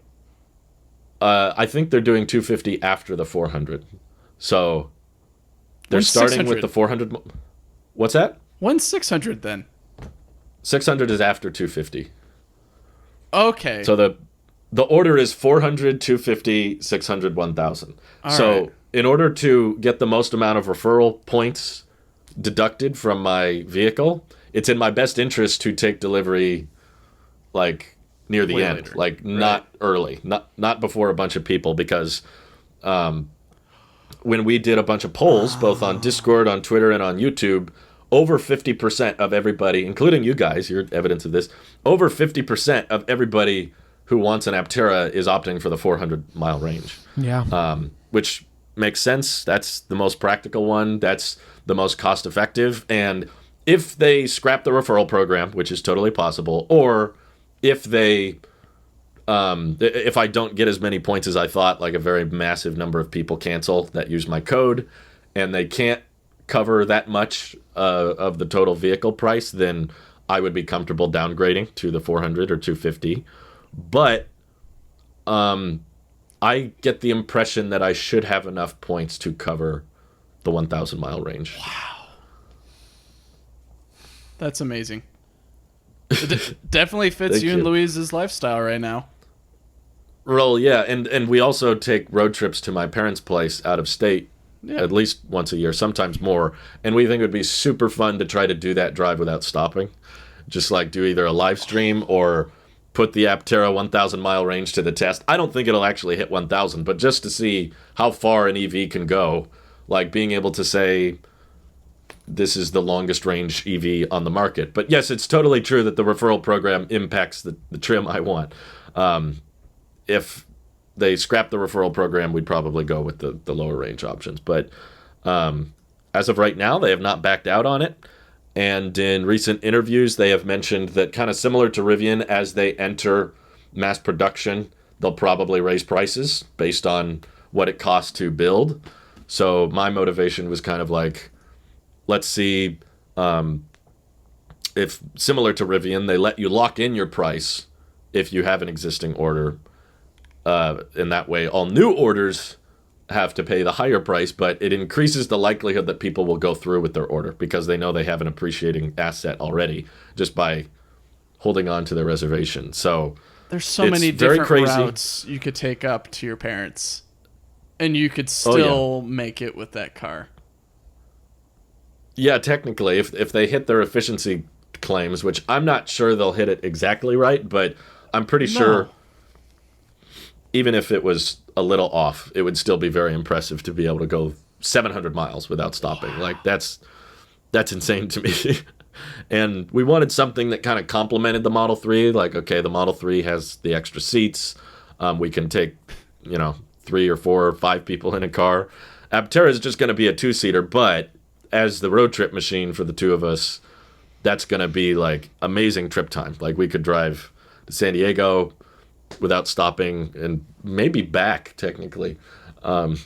Speaker 2: I think they're doing 250 after the 400. So they're starting with the 400. What's that?
Speaker 3: When's 600 then?
Speaker 2: 600 is after 250.
Speaker 3: Okay.
Speaker 2: So the order is 400, 250, 600, 1,000. So in order to get the most amount of referral points deducted from my vehicle, it's in my best interest to take delivery like near the end, later. Like not early, not before a bunch of people, because when we did a bunch of polls, both on Discord, on Twitter, and on YouTube, over 50% of everybody, including you guys, you're evidence of this, over 50% of everybody who wants an Aptera is opting for the 400 mile range.
Speaker 1: Yeah.
Speaker 2: Which makes sense. That's the most practical one. That's the most cost effective. And if they scrap the referral program, which is totally possible, or if they, if I don't get as many points as I thought, like a very massive number of people cancel that use my code, and they can't cover that much of the total vehicle price, then I would be comfortable downgrading to the 400 or 250. But I get the impression that I should have enough points to cover the 1,000 mile range.
Speaker 3: Wow. That's amazing. It definitely fits you and Louise's lifestyle right now.
Speaker 2: Well, yeah, and we also take road trips to my parents' place out of state at least once a year, sometimes more. And we think it would be super fun to try to do that drive without stopping. Just like do either a live stream or put the Aptera 1,000 mile range to the test. I don't think it'll actually hit 1,000, but just to see how far an EV can go, like being able to say this is the longest range EV on the market. But yes, it's totally true that the referral program impacts the trim I want. If they scrap the referral program, we'd probably go with the lower range options. But as of right now, they have not backed out on it. And in recent interviews, they have mentioned that, kind of similar to Rivian, as they enter mass production, they'll probably raise prices based on what it costs to build. So my motivation was kind of like, let's see if, similar to Rivian, they let you lock in your price if you have an existing order. In that way, all new orders have to pay the higher price, but it increases the likelihood that people will go through with their order because they know they have an appreciating asset already just by holding on to their reservation. So
Speaker 3: There's so many different routes you could take up to your parents, and you could still make it with that car.
Speaker 2: Yeah, technically, if they hit their efficiency claims, which I'm not sure they'll hit it exactly right, but I'm pretty sure even if it was a little off, it would still be very impressive to be able to go 700 miles without stopping. Wow. Like that's insane to me. And we wanted something that kind of complemented the Model 3. Like, okay, the Model 3 has the extra seats. We can take, 3 or 4 or 5 people in a car. Aptera is just going to be a 2-seater, but as the road trip machine for the two of us, that's going to be like amazing trip time. Like we could drive to San Diego without stopping and maybe back technically,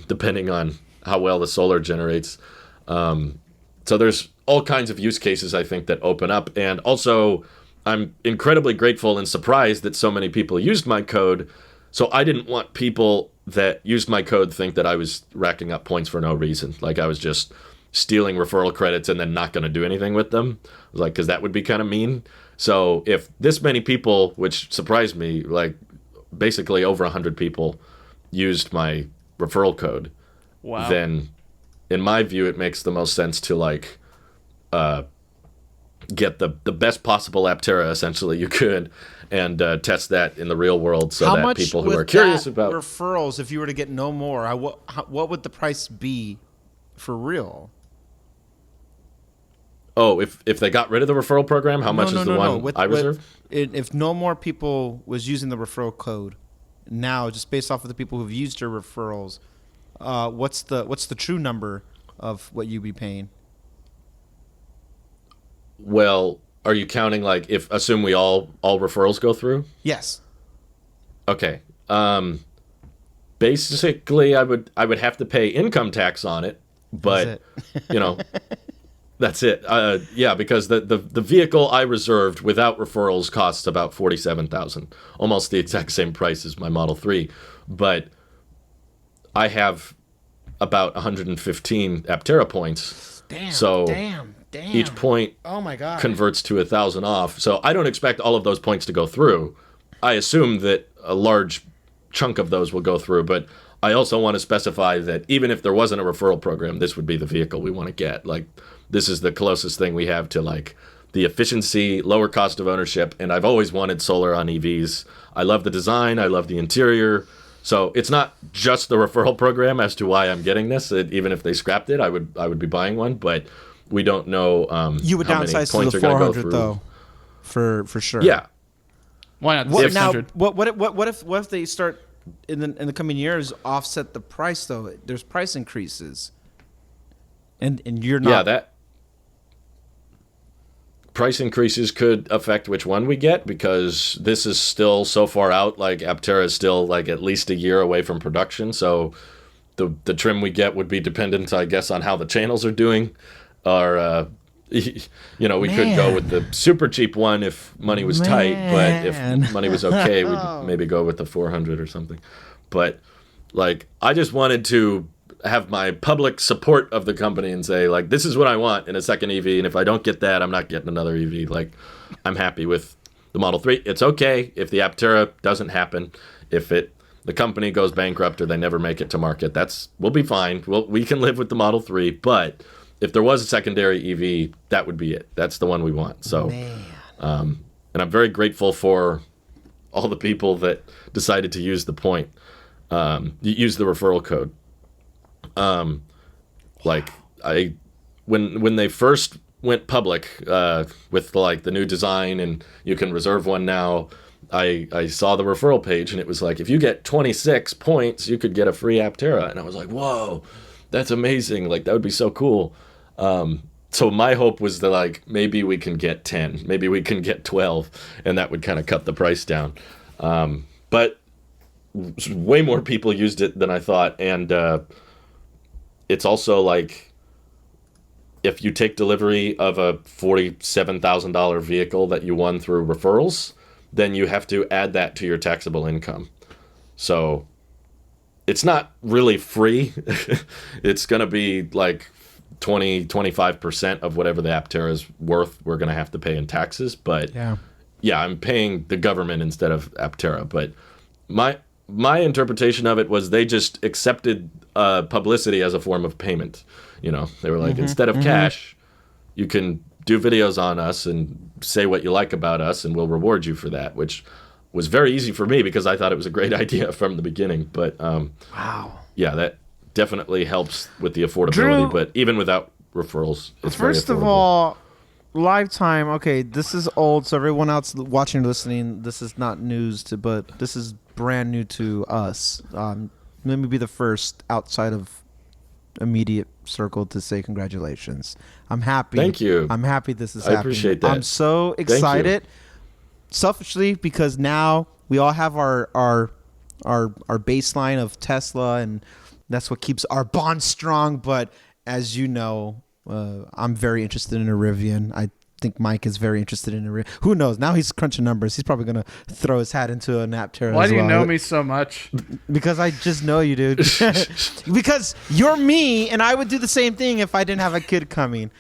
Speaker 2: depending on how well the solar generates. So there's all kinds of use cases, I think, that open up. And also, I'm incredibly grateful and surprised that so many people used my code. So I didn't want people that used my code think that I was racking up points for no reason. Like I was just stealing referral credits and then not going to do anything with them. I was like, because that would be kind of mean. So if this many people, which surprised me, like basically over 100 people used my referral code, then in my view, it makes the most sense to like get the best possible Aptera essentially you could and test that in the real world so that people who are curious about
Speaker 1: referrals, if you were to get no more, what would the price be for real?
Speaker 2: Oh, if they got rid of the referral program, how much is the one I reserved?
Speaker 1: If no more people was using the referral code, now just based off of the people who've used your referrals, what's the true number of what you'd be paying?
Speaker 2: Well, are you counting like assume we all referrals go through?
Speaker 1: Yes. Okay.
Speaker 2: Basically, I would have to pay income tax on it, but that's it. Yeah, because the vehicle I reserved without referrals costs about $47,000, almost the exact same price as my Model 3. But I have about 115 Aptera points. Damn. Each point converts to 1,000 off. So I don't expect all of those points to go through. I assume that a large chunk of those will go through, but I also want to specify that even if there wasn't a referral program, this would be the vehicle we want to get. Like, this is the closest thing we have to like the efficiency, lower cost of ownership, and I've always wanted solar on EVs. I love the design, I love the interior. So it's not just the referral program as to why I'm getting this. Even if they scrapped it, I would be buying one, but we don't know
Speaker 1: you would
Speaker 2: how many
Speaker 1: downsize
Speaker 2: points
Speaker 1: to
Speaker 2: are
Speaker 1: the
Speaker 2: going to go
Speaker 1: 400
Speaker 2: through.
Speaker 1: though, for sure.
Speaker 2: Yeah.
Speaker 3: Why not 600?
Speaker 1: Now, what if they start in the coming years offset the price though? There's price increases, and you're not.
Speaker 2: Yeah, that price increases could affect which one we get because this is still so far out. Like Aptera is still like at least a year away from production, so the trim we get would be dependent, I guess, on how the channels are doing. Or we could go with the super cheap one if money was tight, but if money was okay, we'd maybe go with the 400 or something. But like, I just wanted to have my public support of the company and say, like, this is what I want in a second EV, and if I don't get that, I'm not getting another EV. Like, I'm happy with the Model 3. It's okay if the Aptera doesn't happen. If the company goes bankrupt or they never make it to market, we'll be fine. We can live with the Model 3, but if there was a secondary EV, that would be it. That's the one we want. So, and I'm very grateful for all the people that decided to use the referral code. When they first went public with like the new design and you can reserve one now, I saw the referral page and it was like, if you get 26 points, you could get a free Aptera. And I was like, whoa, that's amazing. Like, that would be so cool. So my hope was that like, maybe we can get 10, maybe we can get 12, and that would kind of cut the price down. But way more people used it than I thought. And it's also like, if you take delivery of a $47,000 vehicle that you won through referrals, then you have to add that to your taxable income. So it's not really free. It's going to be like 25% of whatever the Aptera is worth we're going to have to pay in taxes. But I'm paying the government instead of Aptera. But my interpretation of it was they just accepted publicity as a form of payment. You know, they were like, instead of cash, you can do videos on us and say what you like about us, and we'll reward you for that, which was very easy for me because I thought it was a great idea from the beginning. But
Speaker 1: wow,
Speaker 2: yeah, that definitely helps with the affordability.
Speaker 1: Drew,
Speaker 2: but even without referrals, it's very affordable.
Speaker 1: First of all, lifetime. Okay, this is old, so everyone else watching or listening, this is not news to, but this is brand new to us. Let me be the first outside of immediate circle to say congratulations. I'm happy.
Speaker 2: Thank you.
Speaker 1: I'm happy this is happening.
Speaker 2: I appreciate that.
Speaker 1: I'm so excited. Selfishly, because now we all have our baseline of Tesla, and that's what keeps our bond strong. But as you know, I'm very interested in a Rivian. I think Mike is very interested in a Rivian. Who knows? Now he's crunching numbers. He's probably going to throw his hat into an Aptera.
Speaker 3: Why do you know me so much?
Speaker 1: Because I just know you, dude. Because you're me, and I would do the same thing if I didn't have a kid coming.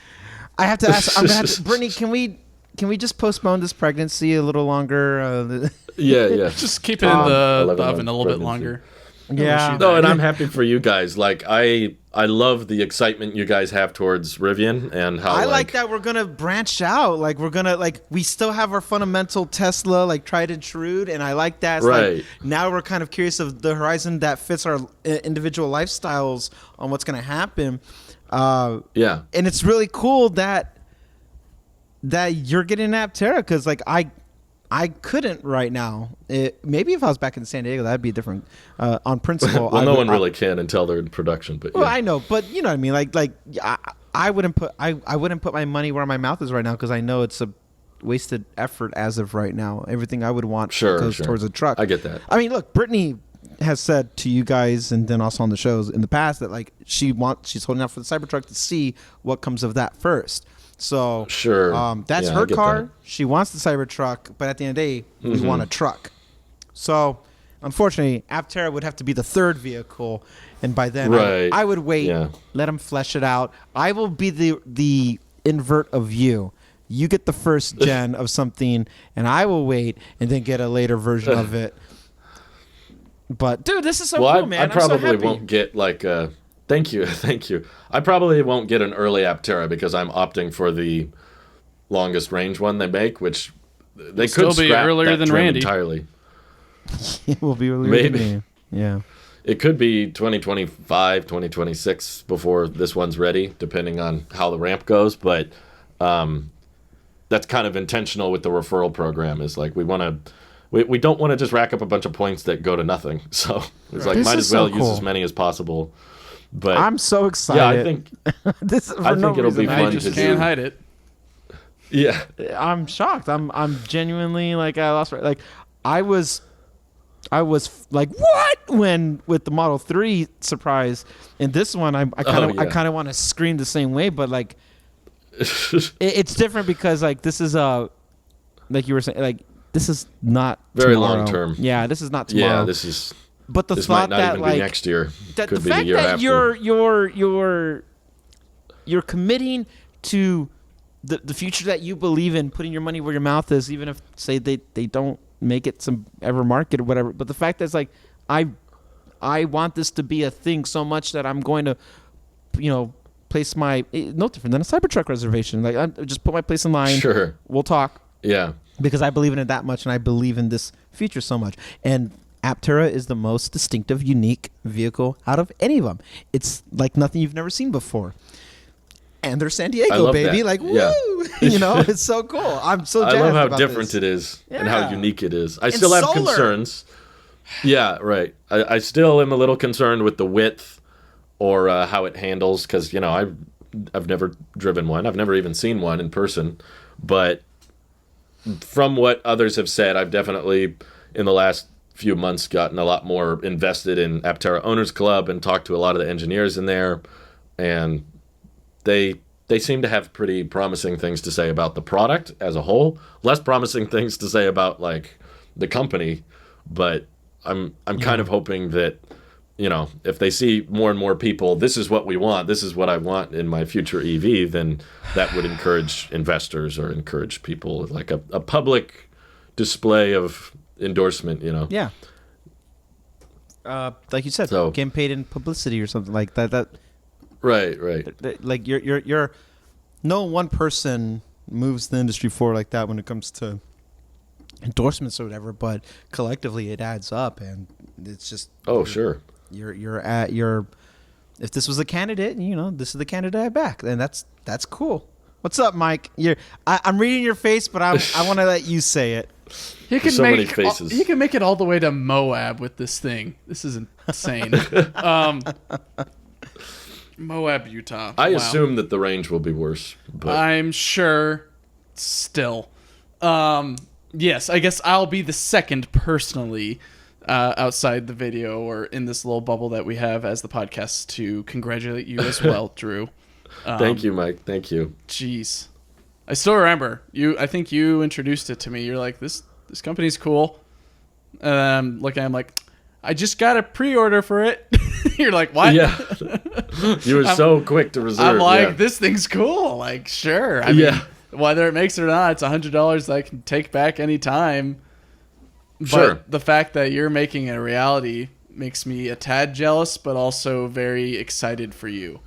Speaker 1: I have to ask. I'm gonna have to, Brittany, can we just postpone this pregnancy a little longer?
Speaker 2: Yeah.
Speaker 3: Just keep it in the oven a little bit longer.
Speaker 1: Yeah.
Speaker 2: No, and I'm happy for you guys. Like I love the excitement you guys have towards Rivian and how
Speaker 1: I like that we're gonna branch out. Like we're gonna we still have our fundamental Tesla, like tried and true, and I like that. It's
Speaker 2: right.
Speaker 1: Like, now we're kind of curious of the horizon that fits our individual lifestyles on what's gonna happen.
Speaker 2: Yeah.
Speaker 1: And it's really cool that you're getting an Aptera, because like I couldn't right now. Maybe if I was back in San Diego, that'd be different. On principle,
Speaker 2: well, no one really can until they're in production. But
Speaker 1: well, I know, but you know what I mean. Like I wouldn't put my money where my mouth is right now, because I know it's a wasted effort as of right now. Everything I would want goes towards a truck.
Speaker 2: I get that.
Speaker 1: I mean, look, Brittany has said to you guys, and then also on the shows in the past, that like she's holding out for the Cybertruck to see what comes of that first. So that's her car. That. She wants the Cybertruck, but at the end of the day, we want a truck. So unfortunately, Aptera would have to be the third vehicle, and by then I would wait, let them flesh it out. I will be the invert of you. You get the first gen of something, and I will wait and then get a later version of it. But dude, this is so cool, man.
Speaker 2: I probably
Speaker 1: I'm so happy.
Speaker 2: won't get like a. Thank you. I probably won't get an early Aptera because I'm opting for the longest range one they make, which they could scrap earlier than Randy entirely.
Speaker 1: It will be earlier
Speaker 2: Maybe.
Speaker 1: Than me. Yeah.
Speaker 2: It could be 2025, 2026 before this one's ready, depending on how the ramp goes. But that's kind of intentional with the referral program. Is like we don't want to just rack up a bunch of points that go to nothing. So it's like might as well use as many as possible. But
Speaker 1: I'm so excited.
Speaker 2: Yeah, I think it'll be fun
Speaker 3: to do. Can't hide it.
Speaker 2: Yeah,
Speaker 1: I'm shocked. I'm genuinely like I lost. Like I was like what when with the Model 3 surprise, and this one I kind of want to scream the same way, but like it's different because like this is like you were saying, like this is not
Speaker 2: very
Speaker 1: tomorrow.
Speaker 2: long term.
Speaker 1: Yeah, this is not tomorrow.
Speaker 2: Yeah, this is.
Speaker 1: But the
Speaker 2: this
Speaker 1: thought
Speaker 2: might not
Speaker 1: that
Speaker 2: even
Speaker 1: like
Speaker 2: be next year.
Speaker 1: That
Speaker 2: could
Speaker 1: the
Speaker 2: be
Speaker 1: fact
Speaker 2: the year
Speaker 1: that
Speaker 2: after.
Speaker 1: you're committing to the future that you believe in, putting your money where your mouth is, even if say they don't make it some ever market or whatever. But the fact that it's like I want this to be a thing so much that I'm going to, place my no different than a Cybertruck reservation. Like I just put my place in line.
Speaker 2: Sure,
Speaker 1: we'll talk.
Speaker 2: Yeah,
Speaker 1: because I believe in it that much, and I believe in this feature so much. And Aptera is the most distinctive, unique vehicle out of any of them. It's like nothing you've never seen before. And they're San Diego, baby.
Speaker 2: That.
Speaker 1: Like, woo! It's so cool. I'm so jazzed
Speaker 2: I love how
Speaker 1: about
Speaker 2: different
Speaker 1: this.
Speaker 2: it is and how unique it is. I
Speaker 1: and
Speaker 2: still have
Speaker 1: solar.
Speaker 2: concerns. Yeah, right. I still am a little concerned with the width or how it handles because, I've never driven one. I've never even seen one in person. But from what others have said, I've definitely, in the last few months, gotten a lot more invested in Aptera Owners Club and talked to a lot of the engineers in there, and they seem to have pretty promising things to say about the product as a whole, less promising things to say about like the company, but I'm kind of hoping that if they see more and more people, this is what we want, this is what I want in my future EV, then that would encourage investors or encourage people like a public display of endorsement,
Speaker 1: Yeah. Like you said, getting paid in publicity or something like that.
Speaker 2: Right.
Speaker 1: Like you're no one person moves the industry forward like that when it comes to endorsements or whatever, but collectively it adds up, and it's just
Speaker 2: sure.
Speaker 1: If this was a candidate, this is the candidate I back, then that's cool. What's up, Mike? I'm reading your face, but I want to let you say it.
Speaker 3: He can
Speaker 2: many faces.
Speaker 3: He can make it all the way to Moab with this thing. This is insane. Moab, Utah.
Speaker 2: I assume that the range will be worse. But
Speaker 3: I'm sure. Still, yes. I guess I'll be the second personally, outside the video or in this little bubble that we have as the podcast, to congratulate you as well, Drew.
Speaker 2: Thank you, Mike. Thank you.
Speaker 3: Jeez. I still remember you. I think you introduced it to me. You're like, this company's cool. And I'm looking at him like, I just got a pre-order for it. You're like, what?
Speaker 2: Yeah. You were so quick to reserve.
Speaker 3: I'm like, this thing's cool. Like, sure. I mean, whether it makes it or not, it's $100 that I can take back anytime.
Speaker 2: Sure.
Speaker 3: But the fact that you're making it a reality makes me a tad jealous, but also very excited for you.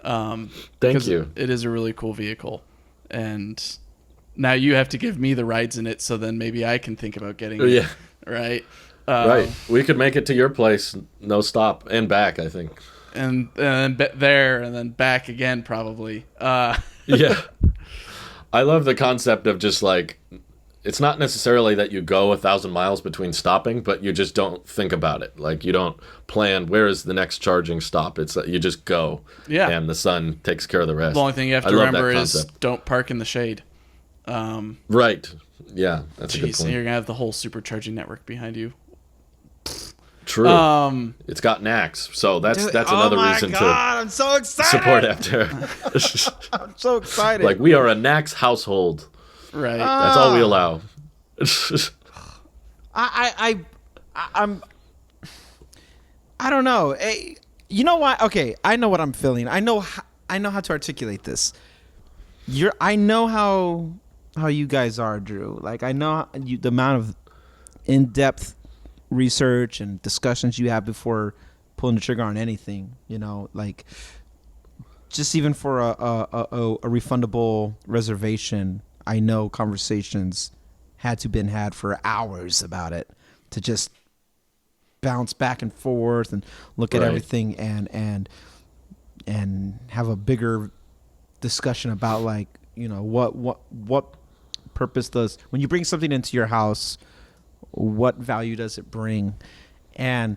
Speaker 2: Thank you.
Speaker 3: It is a really cool vehicle. And now you have to give me the rides in it, so then maybe I can think about getting it.
Speaker 2: Yeah.
Speaker 3: Right?
Speaker 2: Right. We could make it to your place, no stop, and back, I think.
Speaker 3: And then there, and then back again, probably.
Speaker 2: Yeah. I love the concept of just like, it's not necessarily that you go 1,000 miles between stopping, but you just don't think about it. Like, you don't plan, where is the next charging stop? It's you just go.
Speaker 3: Yeah.
Speaker 2: And the sun takes care of the rest.
Speaker 3: The only thing you have to remember is don't park in the shade.
Speaker 2: Right. Yeah, that's a good point.
Speaker 3: And you're going to have the whole supercharging network behind you.
Speaker 2: True. It's got NACS, so that's another reason
Speaker 1: I'm so excited.
Speaker 2: Support Aptera.
Speaker 1: I'm so excited.
Speaker 2: Like, we are a NACS household.
Speaker 3: Right.
Speaker 2: That's all we allow.
Speaker 1: I don't know. You know what? Okay, I know what I'm feeling. I know how to articulate this. I know how you guys are, Drew. Like, I know the amount of in-depth research and discussions you have before pulling the trigger on anything. Like, just even for a refundable reservation, I know conversations had to been had for hours about it, to just bounce back and forth and look at everything and have a bigger discussion about, like, what purpose does, when you bring something into your house, what value does it bring? And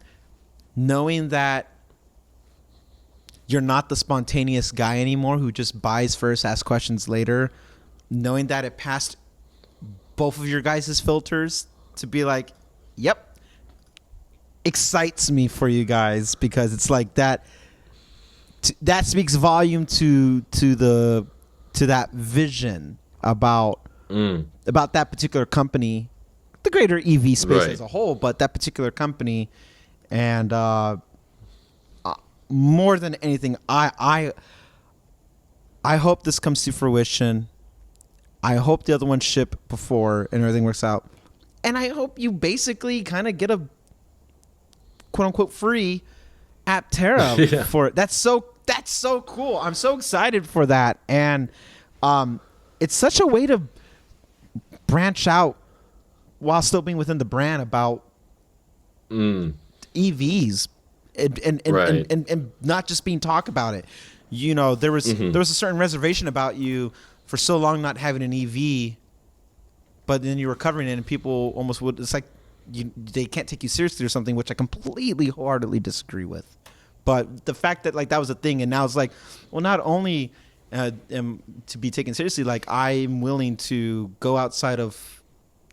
Speaker 1: knowing that you're not the spontaneous guy anymore who just buys first, asks questions later, knowing that it passed both of your guys' filters to be like, yep, excites me for you guys, because it's like that speaks volume to that vision about that particular company, the greater EV space as a whole, but that particular company. And more than anything, I hope this comes to fruition. I hope the other ones ship before and everything works out. And I hope you basically kind of get a quote unquote free Aptera for it. That's so cool. I'm so excited for that. And it's such a way to branch out while still being within the brand about EVs and not just being talk about it. There was a certain reservation about you for so long not having an EV, but then you were covering it and people almost would, it's like they can't take you seriously or something, which I completely wholeheartedly disagree with. But the fact that, like, that was a thing, and now it's like, well, not only am to be taken seriously, like, I'm willing to go outside of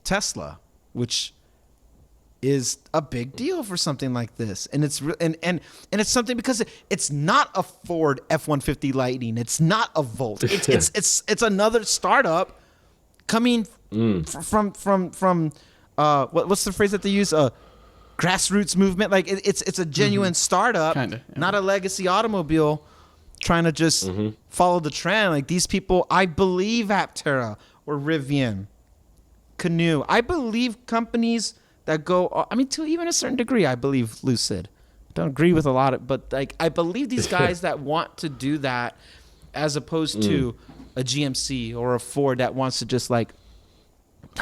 Speaker 1: Tesla, which is a big deal for something like this. And it's and it's something because it's not a Ford F-150 Lightning, it's not a Volt, it's another startup coming from what's the phrase that they use, grassroots movement. Like, it's a genuine startup, kinda, not a legacy automobile trying to just follow the trend. Like, these people, I believe Aptera or Rivian Canoo. I believe companies that go, I mean, to even a certain degree, I believe Lucid. Don't agree with a lot of, but like, I believe these guys that want to do that as opposed to a GMC or a Ford that wants to just like,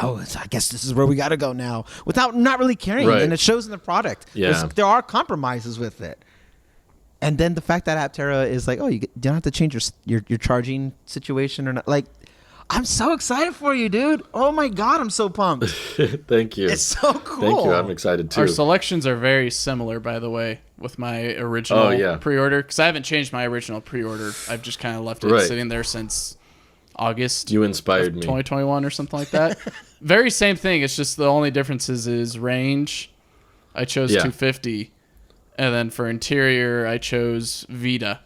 Speaker 1: oh, I guess this is where we got to go now without not really caring.
Speaker 2: Right.
Speaker 1: And it shows in the product.
Speaker 2: Yeah.
Speaker 1: There are compromises with it. And then the fact that Aptera is like, oh, you don't have to change your charging situation or not. Like, I'm so excited for you, dude. Oh my God, I'm so pumped.
Speaker 2: Thank you.
Speaker 1: It's so cool.
Speaker 2: Thank you. I'm excited too.
Speaker 3: Our selections are very similar, by the way, with my original pre-order. Because I haven't changed my original pre-order. I've just kind of left it sitting there since August.
Speaker 2: You inspired me.
Speaker 3: 2021 or something like that. Very same thing. It's just the only differences is range. I chose 250. And then for interior, I chose Vita,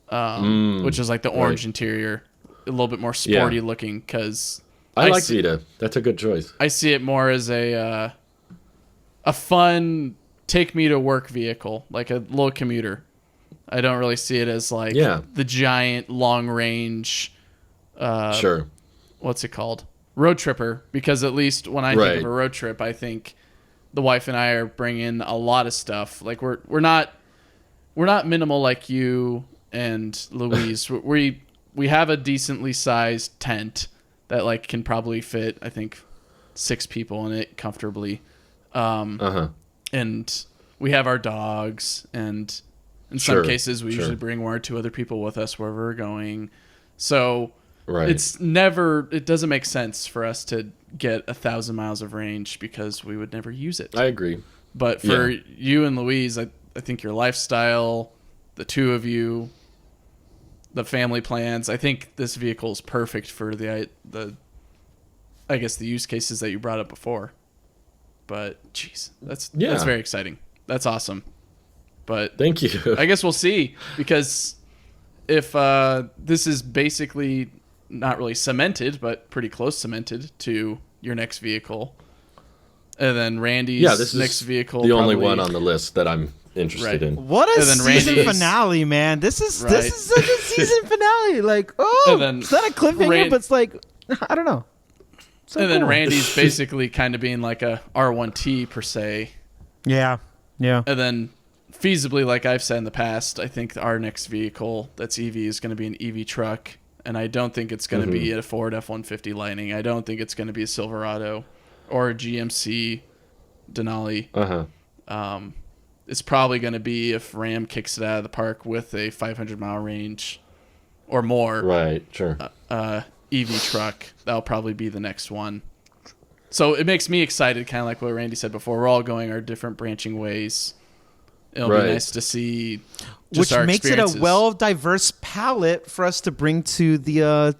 Speaker 3: which is like the orange interior. A little bit more sporty looking because
Speaker 2: I like Vita. That's a good choice.
Speaker 3: I see it more as a fun take me to work vehicle, like a little commuter. I don't really see it as like the giant long range.
Speaker 2: Sure.
Speaker 3: What's it called? Road tripper. Because at least when I think of a road trip, I think the wife and I are bringing a lot of stuff. Like we're not minimal like you and Louise. We have a decently sized tent that like can probably fit, I think, 6 people in it comfortably. And we have our dogs, and in some cases we usually bring 1 or 2 other people with us wherever we're going. So it doesn't make sense for us to get 1,000 miles of range because we would never use it.
Speaker 2: I agree.
Speaker 3: But for you and Louise, I think your lifestyle, the two of you, the family plans, I think this vehicle is perfect for the I guess the use cases that you brought up before. But jeez, that's very exciting. That's awesome. But
Speaker 2: thank you.
Speaker 3: I guess we'll see, because if this is basically not really cemented, but pretty close cemented to your next vehicle, and then Randy's next vehicle,
Speaker 2: the only one on the list that I'm interested in.
Speaker 1: What a season finale, man! This is such a season finale. Like, it's not a cliffhanger, but it's like, I don't know. So
Speaker 3: then Randy's basically kind of being like a R1T per se.
Speaker 1: Yeah. And
Speaker 3: then feasibly, like I've said in the past, I think our next vehicle that's EV is going to be an EV truck, and I don't think it's going to be a Ford F-150 Lightning. I don't think it's going to be a Silverado or a GMC Denali. It's probably going to be, if Ram kicks it out of the park with a 500-mile range or more.
Speaker 2: Right, sure.
Speaker 3: EV truck. That'll probably be the next one. So it makes me excited, kind of like what Randy said before. We're all going our different branching ways. It'll be nice to see just
Speaker 1: which makes it a well-diverse palette for us to bring to the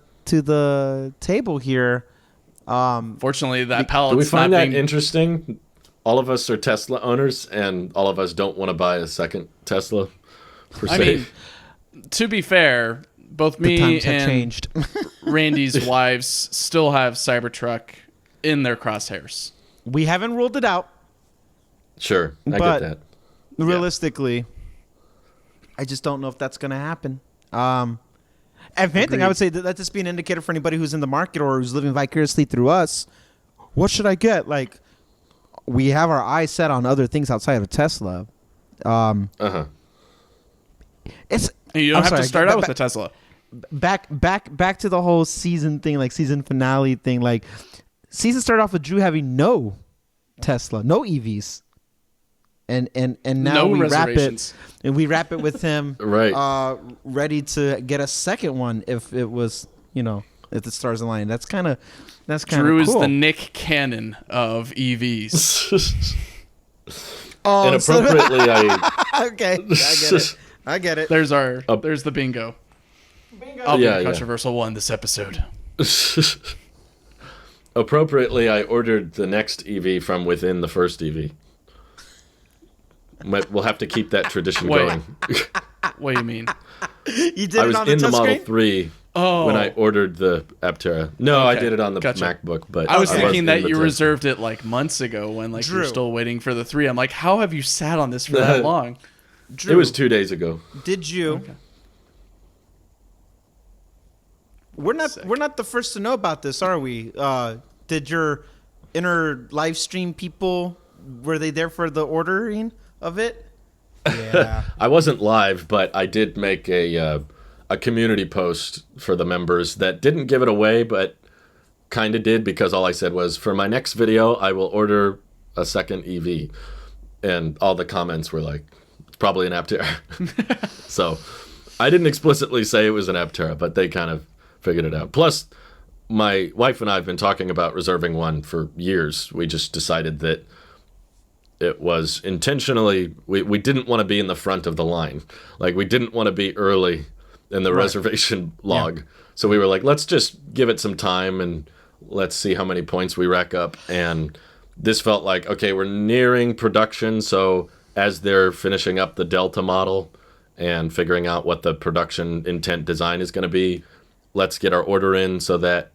Speaker 1: table here.
Speaker 3: Fortunately, that palette.
Speaker 2: Do we find that interesting? All of us are Tesla owners, and all of us don't want to buy a second Tesla, per se.
Speaker 3: I mean, to be fair, both me and Randy's wives still have Cybertruck in their crosshairs.
Speaker 1: We haven't ruled it out.
Speaker 2: Sure, I get that.
Speaker 1: Realistically, I just don't know if that's going to happen. If anything, I would say that let this be an indicator for anybody who's in the market or who's living vicariously through us. What should I get? Like, we have our eyes set on other things outside of Tesla. It's
Speaker 3: you don't have to start out with a Tesla.
Speaker 1: Back to the whole season thing, like season finale thing. Like, season started off with Drew having no Tesla, no EVs, and now we wrap it with him ready to get a second one if it was, if the stars align. That's kind of
Speaker 3: Drew
Speaker 1: cool.
Speaker 3: is the Nick Cannon of EVs.
Speaker 2: And appropriately,
Speaker 1: okay, I get it.
Speaker 3: There's the bingo. I'll be the controversial one this episode.
Speaker 2: Appropriately, I ordered the next EV from within the first EV. We'll have to keep that tradition going.
Speaker 3: What do you mean?
Speaker 1: You did it on the touchscreen?
Speaker 2: in the Model 3 when I ordered the Aptera. No, I did it on the MacBook. But
Speaker 3: I was thinking that you reserved it like months ago when like you're still waiting for the 3. I'm like, how have you sat on this for that long?
Speaker 2: Drew, it was 2 days ago.
Speaker 1: Did you? Okay. We're not the first to know about this, are we? did your inner live stream people, were they there for the ordering of it?
Speaker 4: Yeah.
Speaker 2: I wasn't live, but I did make a community post for the members that didn't give it away, but kind of did, because all I said was, for my next video, I will order a second EV. And all the comments were like, it's probably an Aptera. So I didn't explicitly say it was an Aptera, but they kind of figured it out. Plus, my wife and I have been talking about reserving one for years. We just decided that it was intentionally, we didn't want to be in the front of the line. Like, we didn't want to be early in the reservation log. Yeah. So we were like, let's just give it some time and let's see how many points we rack up. And this felt like, okay, we're nearing production. So as they're finishing up the Delta model and figuring out what the production intent design is going to be, let's get our order in so that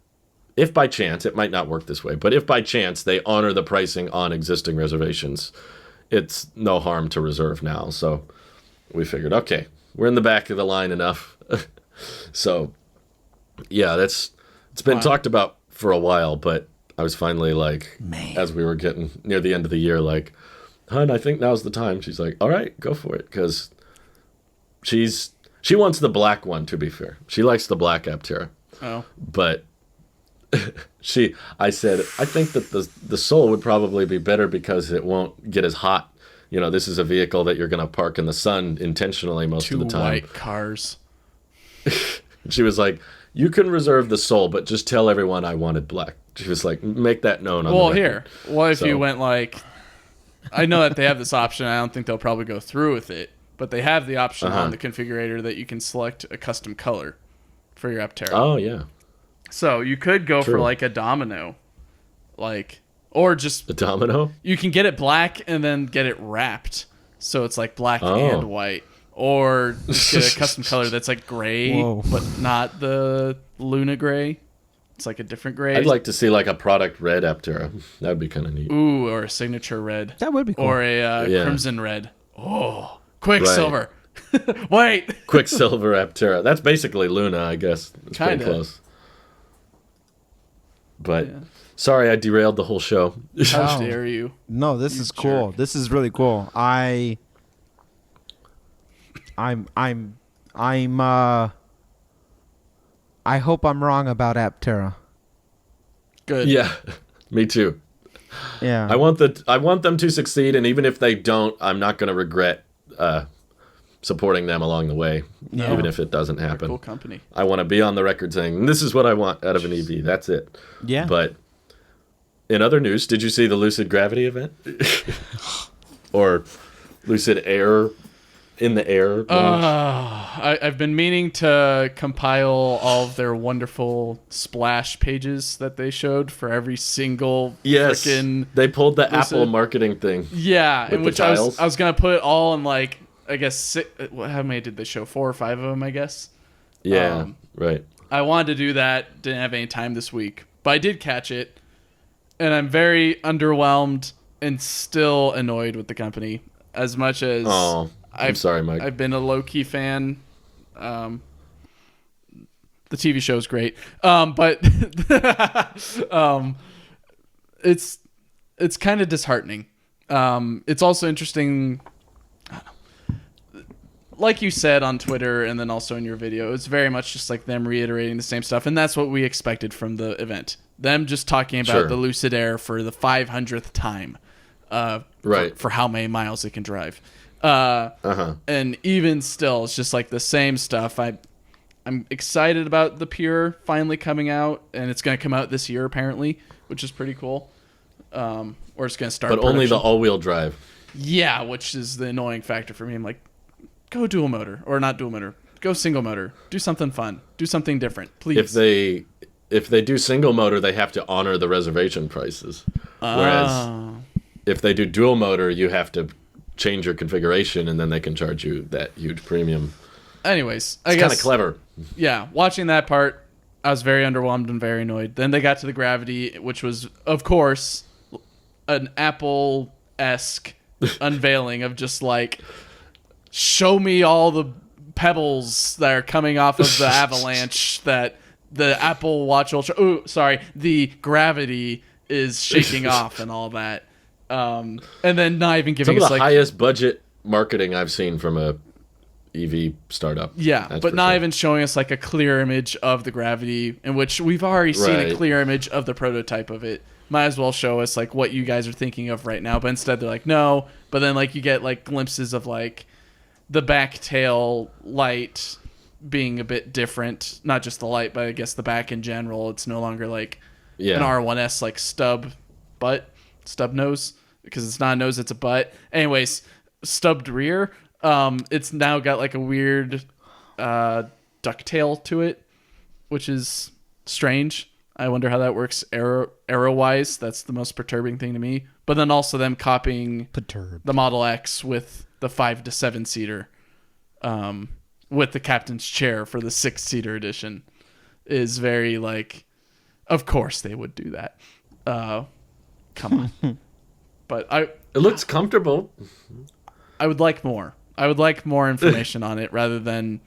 Speaker 2: if by chance, it might not work this way, but if by chance they honor the pricing on existing reservations, it's no harm to reserve now. So we figured, okay, we're in the back of the line enough. So yeah, it's been talked about for a while, but I was finally like, as we were getting near the end of the year, like, hon, I think now's the time. She's like, all right, go for it. Because she wants the black one, to be fair. She likes the black Aptera. Oh. But I said, I think that the Soul would probably be better because it won't get as hot. You know, this is a vehicle that you're going to park in the sun intentionally most of the time.
Speaker 3: 2 white cars.
Speaker 2: She was like, you can reserve the Soul, but just tell everyone I wanted black. She was like, make that known on the record.
Speaker 3: Here, what if you went like, I know that they have this option. I don't think they'll probably go through with it, but they have the option on the configurator that you can select a custom color for your Aptera.
Speaker 2: Oh, yeah.
Speaker 3: So you could go for like a domino, or just
Speaker 2: a domino.
Speaker 3: You can get it black and then get it wrapped, so it's like black and white, or just get a custom color that's like gray, but not the Luna gray. It's like a different gray.
Speaker 2: I'd like to see like a product red Aptera. That'd be kind of neat.
Speaker 3: Ooh, or a signature red.
Speaker 1: That would be cool.
Speaker 3: Or a crimson red. Oh, Quicksilver. Right. Wait.
Speaker 2: Quicksilver Aptera. That's basically Luna, I guess. It's pretty close. But sorry, I derailed the whole show.
Speaker 3: How dare you?
Speaker 1: No, this is cool. Jerk. This is really cool. I hope I'm wrong about Aptera.
Speaker 3: Good.
Speaker 2: Yeah, me too.
Speaker 1: Yeah.
Speaker 2: I want them to succeed, and even if they don't, I'm not going to regret supporting them along the way, even if it doesn't happen.
Speaker 3: They're a cool company.
Speaker 2: I want to be on the record saying, this is what I want out of an EV. That's it.
Speaker 1: Yeah.
Speaker 2: But in other news, did you see the Lucid Gravity event? Or Lucid Air in the air launch?
Speaker 3: I've been meaning to compile all of their wonderful splash pages that they showed for every single frickin'
Speaker 2: they pulled the
Speaker 3: Lucid.
Speaker 2: Apple marketing thing.
Speaker 3: Yeah, in which I was going to put it all in like, I guess, how many did they show? 4 or 5 of them, I guess.
Speaker 2: Yeah, right.
Speaker 3: I wanted to do that. Didn't have any time this week. But I did catch it. And I'm very underwhelmed and still annoyed with the company. As much as
Speaker 2: I'm sorry, Mike.
Speaker 3: I've been a low-key fan. The TV show's great. But it's kind of disheartening. It's also interesting, like you said on Twitter and then also in your video, it's very much just like them reiterating the same stuff, and that's what we expected from the event. Them just talking about the Lucid Air for the 500th time, for how many miles it can drive. And even still, it's just like the same stuff. I'm excited about the Pure finally coming out, and it's going to come out this year apparently, which is pretty cool. Or it's going to start.
Speaker 2: But
Speaker 3: production.
Speaker 2: only the all-wheel drive.
Speaker 3: Yeah, which is the annoying factor for me. I'm like, go dual motor, or not dual motor. Go single motor. Do something fun. Do something different, please.
Speaker 2: If they do single motor, they have to honor the reservation prices. Whereas if they do dual motor, you have to change your configuration, and then they can charge you that huge premium.
Speaker 3: Anyways,
Speaker 2: I guess it's kind of clever.
Speaker 3: Yeah, watching that part, I was very underwhelmed and very annoyed. Then they got to the Gravity, which was, of course, an Apple-esque unveiling of just like, show me all the pebbles that are coming off of the avalanche that the Apple Watch Ultra. Oh, sorry, the Gravity is shaking off and all that. And then not even giving
Speaker 2: some of
Speaker 3: us
Speaker 2: the
Speaker 3: like
Speaker 2: highest budget marketing I've seen from a EV startup.
Speaker 3: Yeah, but not even showing us like a clear image of the Gravity, in which we've already seen a clear image of the prototype of it. Might as well show us like what you guys are thinking of right now, but instead they're like, no. But then like you get like glimpses of like the back tail light being a bit different, not just the light, but I guess the back in general. It's no longer like an R1S like stub nose, because it's not a nose, it's a butt. Anyways, stubbed rear. It's now got like a weird ducktail to it, which is strange. I wonder how that works arrow wise. That's the most perturbing thing to me. But then also them copying the Model X with the 5 to 7 seater, with the captain's chair for the 6-seater edition, is very like, of course they would do that. Come on. But it
Speaker 2: looks comfortable.
Speaker 3: I would like more. I would like more information on it rather than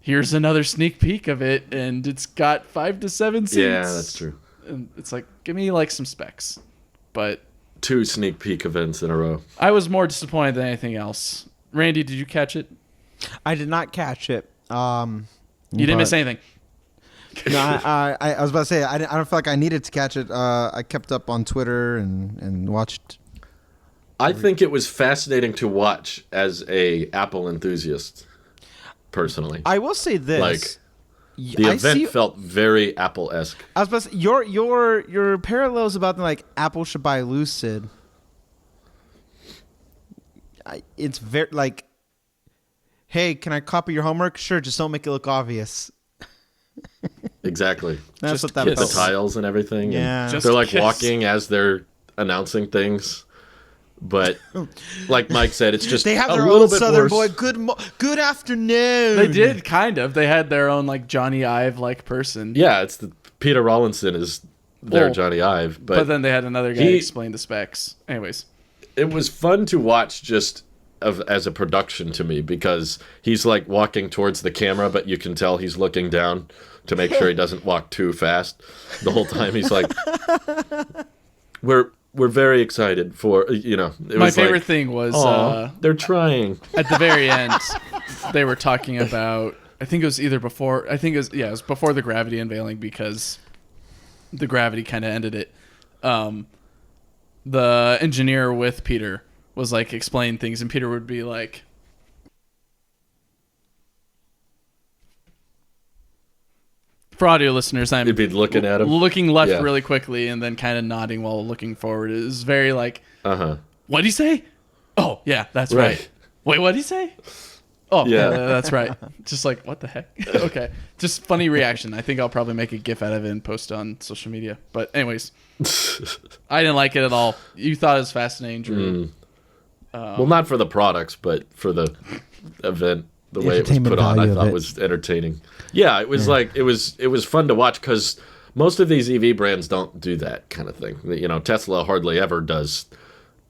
Speaker 3: here's another sneak peek of it and it's got 5 to 7 seats.
Speaker 2: Yeah, that's true.
Speaker 3: And it's like, give me like some specs. But
Speaker 2: 2 sneak peek events in a row.
Speaker 3: I was more disappointed than anything else. Randy, did you catch it?
Speaker 1: I did not catch it.
Speaker 3: You didn't miss anything.
Speaker 1: No, I was about to say I don't feel like I needed to catch it. I kept up on Twitter and watched.
Speaker 2: I think it was fascinating to watch as a Apple enthusiast, personally.
Speaker 1: I will say this.
Speaker 2: Like, the event felt very Apple-esque.
Speaker 1: I was about to say, your parallels about like Apple should buy Lucid. It's very like, hey, can I copy your homework? Sure, just don't make it look obvious.
Speaker 2: Exactly.
Speaker 1: That's
Speaker 2: just
Speaker 1: what that felt
Speaker 2: the tiles and everything.
Speaker 1: Yeah.
Speaker 2: And they're like walking as they're announcing things. But like Mike said, it's just
Speaker 1: they have
Speaker 2: a
Speaker 1: their
Speaker 2: little
Speaker 1: own
Speaker 2: bit
Speaker 1: Southern
Speaker 2: worse.
Speaker 1: boy. Good afternoon.
Speaker 3: They did kind of. They had their own like Johnny Ive like person.
Speaker 2: Yeah, it's Peter Rawlinson is their Johnny Ive, but
Speaker 3: then they had another guy explain the specs. Anyways,
Speaker 2: it was fun to watch just as a production to me, because he's like walking towards the camera, but you can tell he's looking down to make sure he doesn't walk too fast. The whole time he's like, we're very excited for,
Speaker 3: my favorite thing was
Speaker 2: they're trying.
Speaker 3: At the very end, they were talking about, I think it was either before, it was before the Gravity unveiling, because the Gravity kind of ended it. The engineer with Peter was like explaining things, and Peter would be like, for audio listeners,
Speaker 2: You'd be looking at him,
Speaker 3: looking left really quickly, and then kind of nodding while looking forward. It was very like, what'd he say? Oh, yeah, that's right. Wait, what'd he say? Oh, yeah, that's right. Just like, what the heck? Okay. Just funny reaction. I think I'll probably make a GIF out of it and post it on social media. But anyways, I didn't like it at all. You thought it was fascinating, Drew.
Speaker 2: Well, not for the products, but for the event. The way it was put on, I thought was entertaining. Yeah, it was like it was fun to watch, because most of these EV brands don't do that kind of thing. Tesla hardly ever does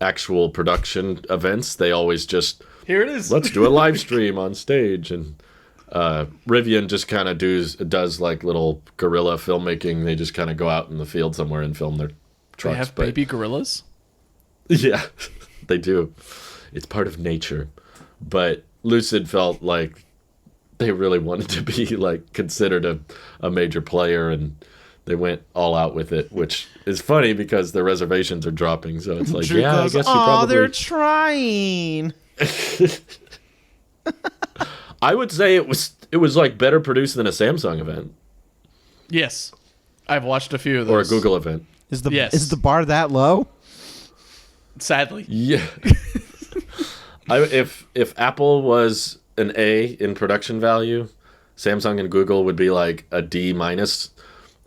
Speaker 2: actual production events. They always just,
Speaker 3: here it is.
Speaker 2: Let's do a live stream on stage, and Rivian just kind of does like little guerrilla filmmaking. They just kind of go out in the field somewhere and film their trucks.
Speaker 3: They have baby gorillas?
Speaker 2: Yeah, they do. It's part of nature. But Lucid felt like they really wanted to be like considered a major player, and they went all out with it, which is funny because their reservations are dropping. So it's like,
Speaker 1: Drew
Speaker 2: I
Speaker 1: goes,
Speaker 2: guess you probably.
Speaker 1: They're trying.
Speaker 2: I would say it was like better produced than a Samsung event.
Speaker 3: Yes, I've watched a few of those.
Speaker 2: Or a Google event.
Speaker 1: Is the bar that low?
Speaker 3: Sadly.
Speaker 2: Yeah. If Apple was an A in production value, Samsung and Google would be like a D minus,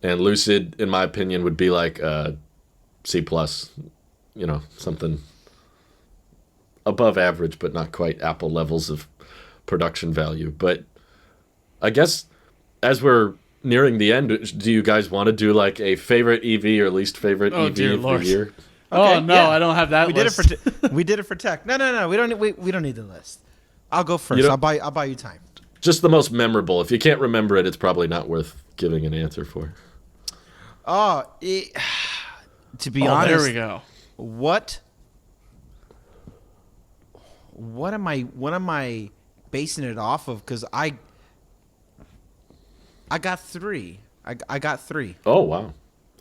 Speaker 2: and Lucid, in my opinion, would be like a C plus. Something above average, but not quite Apple levels of production value. But I guess as we're nearing the end, do you guys want to do like a favorite EV or least favorite EV of the year?
Speaker 3: Okay, I don't have that.
Speaker 1: We did it for tech. No. We don't need the list. I'll go first. I'll buy you time.
Speaker 2: Just the most memorable. If you can't remember it, it's probably not worth giving an answer for.
Speaker 1: To be honest,
Speaker 3: there we go.
Speaker 1: What am I basing it off of? Because I got three. I got three.
Speaker 2: Oh wow.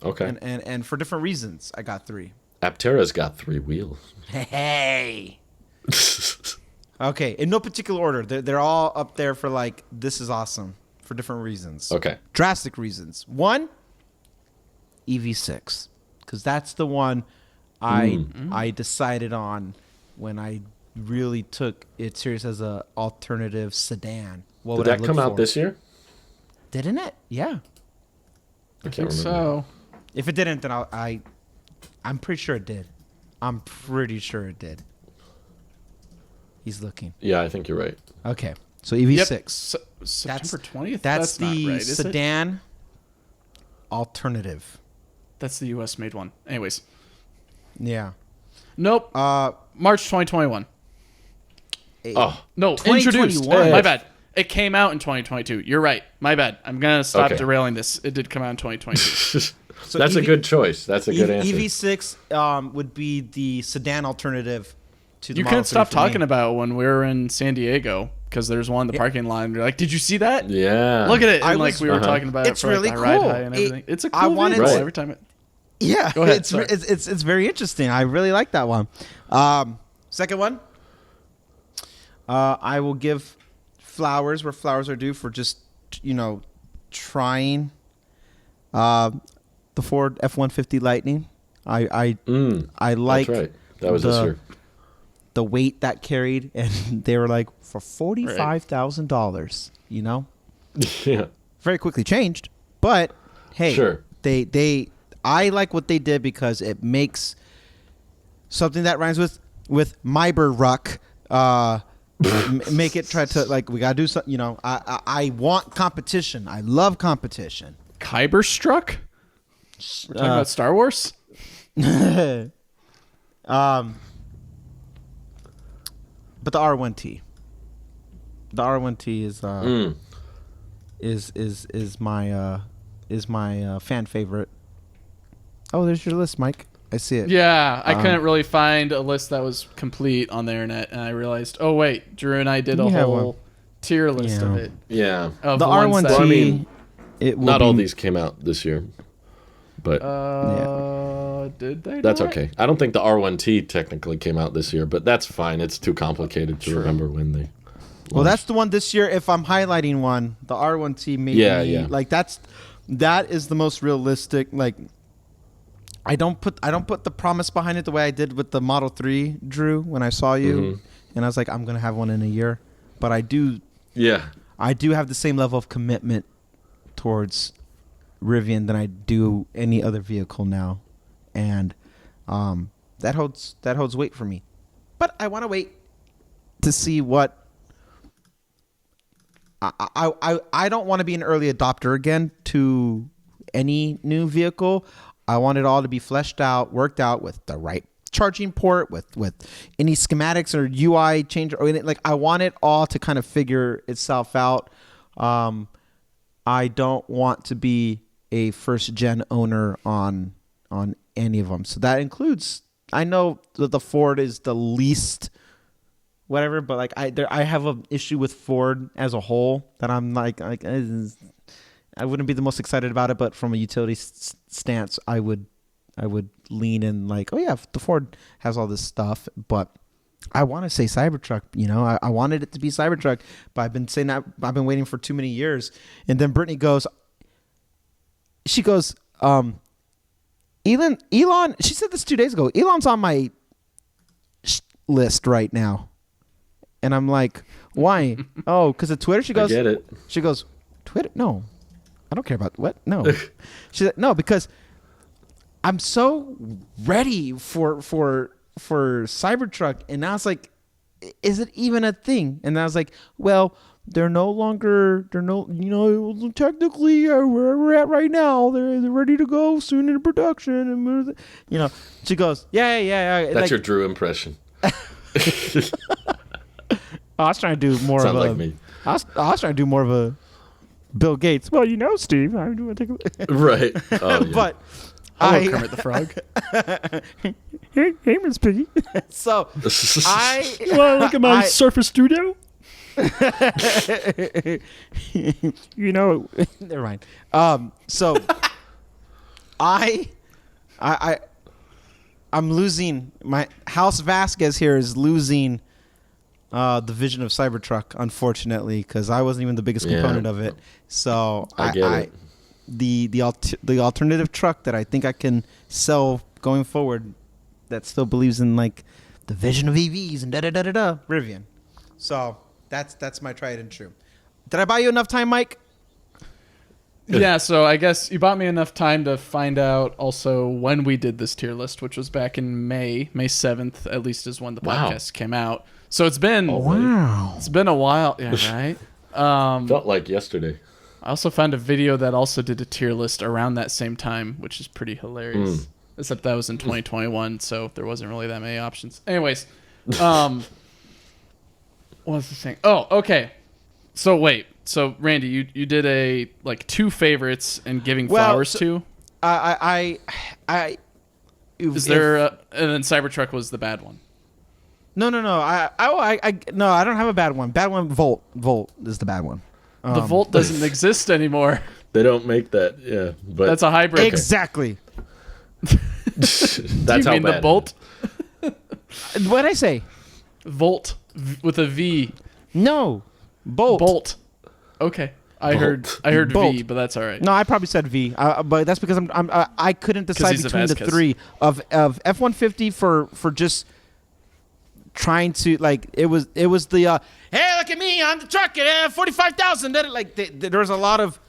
Speaker 2: Okay.
Speaker 1: And for different reasons, I got three.
Speaker 2: Aptera's got 3 wheels.
Speaker 1: Hey. Okay, in no particular order. They're all up there for like, this is awesome for different reasons.
Speaker 2: Okay.
Speaker 1: Drastic reasons. One, EV6, because that's the one I decided on when I really took it serious as a alternative sedan. What
Speaker 2: Did
Speaker 1: would I
Speaker 2: that
Speaker 1: look
Speaker 2: come out
Speaker 1: for?
Speaker 2: this year?
Speaker 1: Didn't it? Yeah.
Speaker 2: I
Speaker 3: think
Speaker 2: can't remember.
Speaker 3: so.
Speaker 1: If it didn't, then I'm pretty sure it did. I'm pretty sure it did. He's looking.
Speaker 2: Yeah, I think you're right.
Speaker 1: Okay. So EV6.
Speaker 3: Yep. September 20th?
Speaker 1: That's
Speaker 3: not
Speaker 1: the
Speaker 3: right, is it?
Speaker 1: sedan alternative.
Speaker 3: That's the US made one. Anyways.
Speaker 1: Yeah.
Speaker 3: Nope. March 2021.
Speaker 2: Oh.
Speaker 3: No,
Speaker 1: 2021.
Speaker 3: introduced. My bad. It came out in 2022. You're right. My bad. I'm going to stop derailing this. It did come out in 2022.
Speaker 1: So
Speaker 2: That's a good choice. That's a good answer.
Speaker 1: EV6 would be the sedan alternative to the
Speaker 3: You
Speaker 1: Model
Speaker 3: couldn't
Speaker 1: 3
Speaker 3: stop
Speaker 1: for
Speaker 3: talking
Speaker 1: me.
Speaker 3: about when we were in San Diego because there's one in the parking lot and you're like, did you see that?
Speaker 2: Yeah.
Speaker 3: Look at it.
Speaker 1: I
Speaker 3: And
Speaker 1: was-
Speaker 3: we were talking about
Speaker 1: It's
Speaker 3: it for
Speaker 1: really
Speaker 3: the ride
Speaker 1: cool.
Speaker 3: high and everything. It's a
Speaker 1: I
Speaker 3: cool
Speaker 1: wanted
Speaker 3: vehicle
Speaker 2: to-
Speaker 3: every time.
Speaker 1: Yeah,
Speaker 3: Go ahead,
Speaker 1: it's
Speaker 3: sorry.
Speaker 1: very interesting. I really like that one. Second one, I will give flowers where flowers are due for just trying the Ford F-150 Lightning. I like
Speaker 2: That's right. That was this year.
Speaker 1: the weight that carried, and they were like for $45,000.
Speaker 2: Yeah.
Speaker 1: Very quickly changed, but hey,
Speaker 2: Sure.
Speaker 1: I like what they did because it makes something that rhymes with Cybertruck. Make it try to like we gotta do something. I want competition. I love competition.
Speaker 3: Cybertruck? We're talking about Star Wars?
Speaker 1: But the R1T. The R1T is my fan favorite. Oh, there's your list, Mike. I see it.
Speaker 3: Yeah, I couldn't really find a list that was complete on the internet, and I realized, oh wait, Drew and I did a
Speaker 1: You have
Speaker 3: whole
Speaker 1: one.
Speaker 3: tier list of it.
Speaker 2: Yeah.
Speaker 3: Of
Speaker 1: The
Speaker 3: ones
Speaker 1: R1T.
Speaker 3: that-
Speaker 2: Well, I mean,
Speaker 1: it will
Speaker 2: Not all
Speaker 1: be-
Speaker 2: these came out this year, but
Speaker 3: Did they?
Speaker 2: that's
Speaker 3: not?
Speaker 2: okay. I don't think the R1T technically came out this year, but that's fine. It's too complicated to remember when they.
Speaker 1: Well, that's the one this year. If I'm highlighting one, the R1T maybe.
Speaker 2: Yeah.
Speaker 1: Like that is the most realistic. Like, I don't put the promise behind it the way I did with the Model 3, Drew, when I saw you, and I was like, I'm gonna have one in a year. But I do have the same level of commitment towards Rivian than I do any other vehicle now, and that holds weight for me. But I want to wait to see what. I don't want to be an early adopter again to any new vehicle. I want it all to be fleshed out, worked out with the right charging port, with any schematics or UI change, or like I want it all to kind of figure itself out. I don't want to be a first gen owner on any of them. So that includes. I know that the Ford is the least. Whatever, but like I have an issue with Ford as a whole that I'm like I wouldn't be the most excited about it, but from a utility stance, I would lean in like, oh yeah, the Ford has all this stuff, but I want to say Cybertruck. I wanted it to be Cybertruck, but I've been saying that I've been waiting for too many years, and then Brittany goes, Elon. She said this 2 days ago. Elon's on my list right now. And I'm like, why? Oh, because of Twitter? She goes,
Speaker 2: I get it.
Speaker 1: She goes, Twitter? No. I don't care about what? No. She's like, no, because I'm so ready for Cybertruck. And I was like, is it even a thing? And I was like, well, technically where we're at right now, they're ready to go soon in production. And, she goes, yeah.
Speaker 2: That's your Drew impression.
Speaker 1: I was trying to do more
Speaker 2: Sounds
Speaker 1: of a.
Speaker 2: like me.
Speaker 1: I was trying to do more of a Bill Gates. Well, Steve, I do want to take a
Speaker 2: Right. Oh, yeah.
Speaker 1: But
Speaker 3: Hello, Kermit the Frog.
Speaker 1: hey, Miss Piggy. So
Speaker 3: Look at my Surface Studio.
Speaker 1: Never mind. So I'm losing my House Vasquez here is losing the vision of Cybertruck, unfortunately, because I wasn't even the biggest component of it. So
Speaker 2: I get it.
Speaker 1: The alternative truck that I think I can sell going forward that still believes in like the vision of EVs and Rivian. So that's my tried and true. Did I buy you enough time, Mike?
Speaker 3: Yeah, so I guess you bought me enough time to find out also when we did this tier list, which was back in May 7th, at least is when the podcast came out. So it's been it's been a while, yeah, right?
Speaker 2: Felt like yesterday.
Speaker 3: I also found a video that also did a tier list around that same time, which is pretty hilarious. Except that was in 2021, so there wasn't really that many options. Anyways, what was the thing? Oh, okay. So wait. So Randy, you did a like 2 favorites and giving flowers to. Is there? And then Cybertruck was the bad one.
Speaker 1: No. No, I don't have a bad one. Bad one. Volt is the bad one.
Speaker 3: The Volt doesn't exist anymore.
Speaker 2: They don't make that. Yeah, but
Speaker 3: that's a hybrid.
Speaker 1: Exactly.
Speaker 2: That's
Speaker 3: Do you
Speaker 2: how
Speaker 3: mean
Speaker 2: bad.
Speaker 3: the Bolt?
Speaker 1: What did I say?
Speaker 3: With a V.
Speaker 1: No, Bolt.
Speaker 3: Okay, I
Speaker 2: Bolt.
Speaker 3: heard
Speaker 1: Bolt.
Speaker 3: V, but that's all right.
Speaker 1: No, I probably said V, but that's because I couldn't decide
Speaker 3: he's a
Speaker 1: between the
Speaker 3: Vasquez.
Speaker 1: 3 of F-150 for just trying to like it was the hey, look at me on the truck at 45,000. Like there was a lot of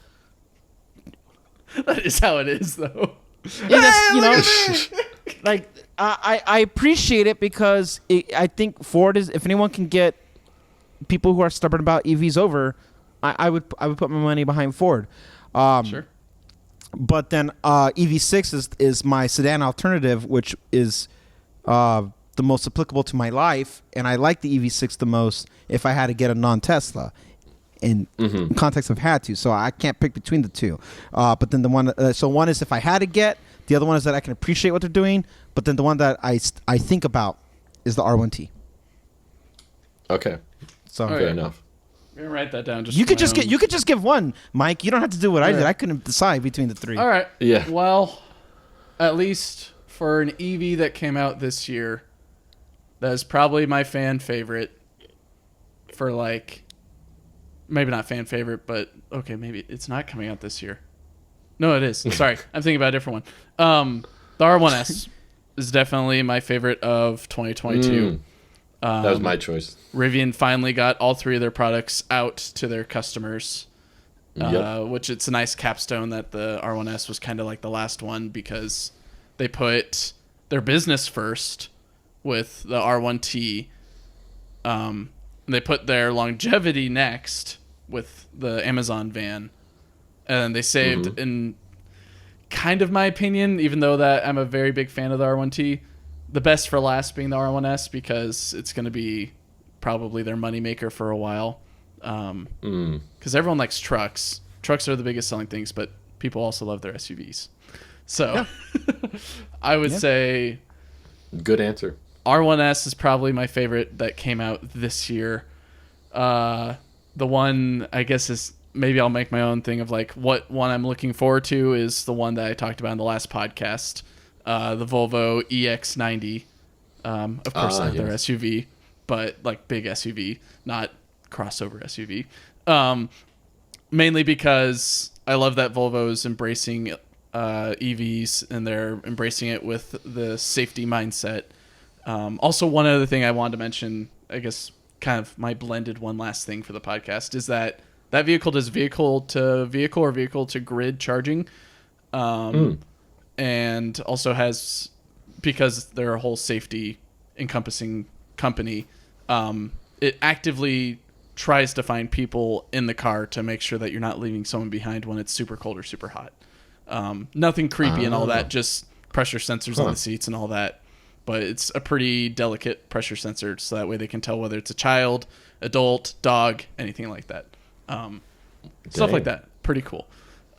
Speaker 3: That is how it is, though.
Speaker 1: Like I appreciate it because I think Ford is, if anyone can get people who are stubborn about EVs over, I would put my money behind Ford.
Speaker 3: Sure.
Speaker 1: But then EV6 is my sedan alternative, which is the most applicable to my life, and I like the EV6 the most if I had to get a non-Tesla. In context, I've had to, so I can't pick between the two. But then the one, so one is if I had to get, the other one is that I can appreciate what they're doing. But then the one that I think about is the R1T.
Speaker 2: Okay.
Speaker 1: So
Speaker 2: Fair enough.
Speaker 3: I'm gonna write that down.
Speaker 1: you could just give one, Mike. You don't have to do what I did. I couldn't decide between the 3.
Speaker 3: All right.
Speaker 2: Yeah.
Speaker 3: Well, at least for an EV that came out this year, that is probably my fan favorite. For like, maybe not fan favorite, but okay, maybe it's not coming out this year. No, it is. Sorry, I'm thinking about a different one. The R1S is definitely my favorite of 2022.
Speaker 2: That was my choice.
Speaker 3: Rivian finally got all 3 of their products out to their customers, which it's a nice capstone that the R1S was kind of like the last one because they put their business first with the R1T. They put their longevity next with the Amazon van. And they saved, in kind of my opinion, even though that I'm a very big fan of the R1T, the best for last being the R1S because it's going to be probably their moneymaker for a while. Because everyone likes trucks. Trucks are the biggest selling things, but people also love their SUVs. So I would say...
Speaker 2: Good answer.
Speaker 3: R1S is probably my favorite that came out this year. The one, I guess, is... Maybe I'll make my own thing of like what one I'm looking forward to is the one that I talked about in the last podcast, the Volvo EX90. Of course, not their SUV, but like big SUV, not crossover SUV. Mainly because I love that Volvo's embracing EVs and they're embracing it with the safety mindset. Also, one other thing I wanted to mention, I guess, kind of my blended one last thing for the podcast is that vehicle does vehicle to vehicle or vehicle to grid charging. And also has, because they're a whole safety encompassing company, it actively tries to find people in the car to make sure that you're not leaving someone behind when it's super cold or super hot. Nothing creepy and all that, just pressure sensors on the seats and all that. But it's a pretty delicate pressure sensor, so that way they can tell whether it's a child, adult, dog, anything like that. Stuff like that. pretty cool.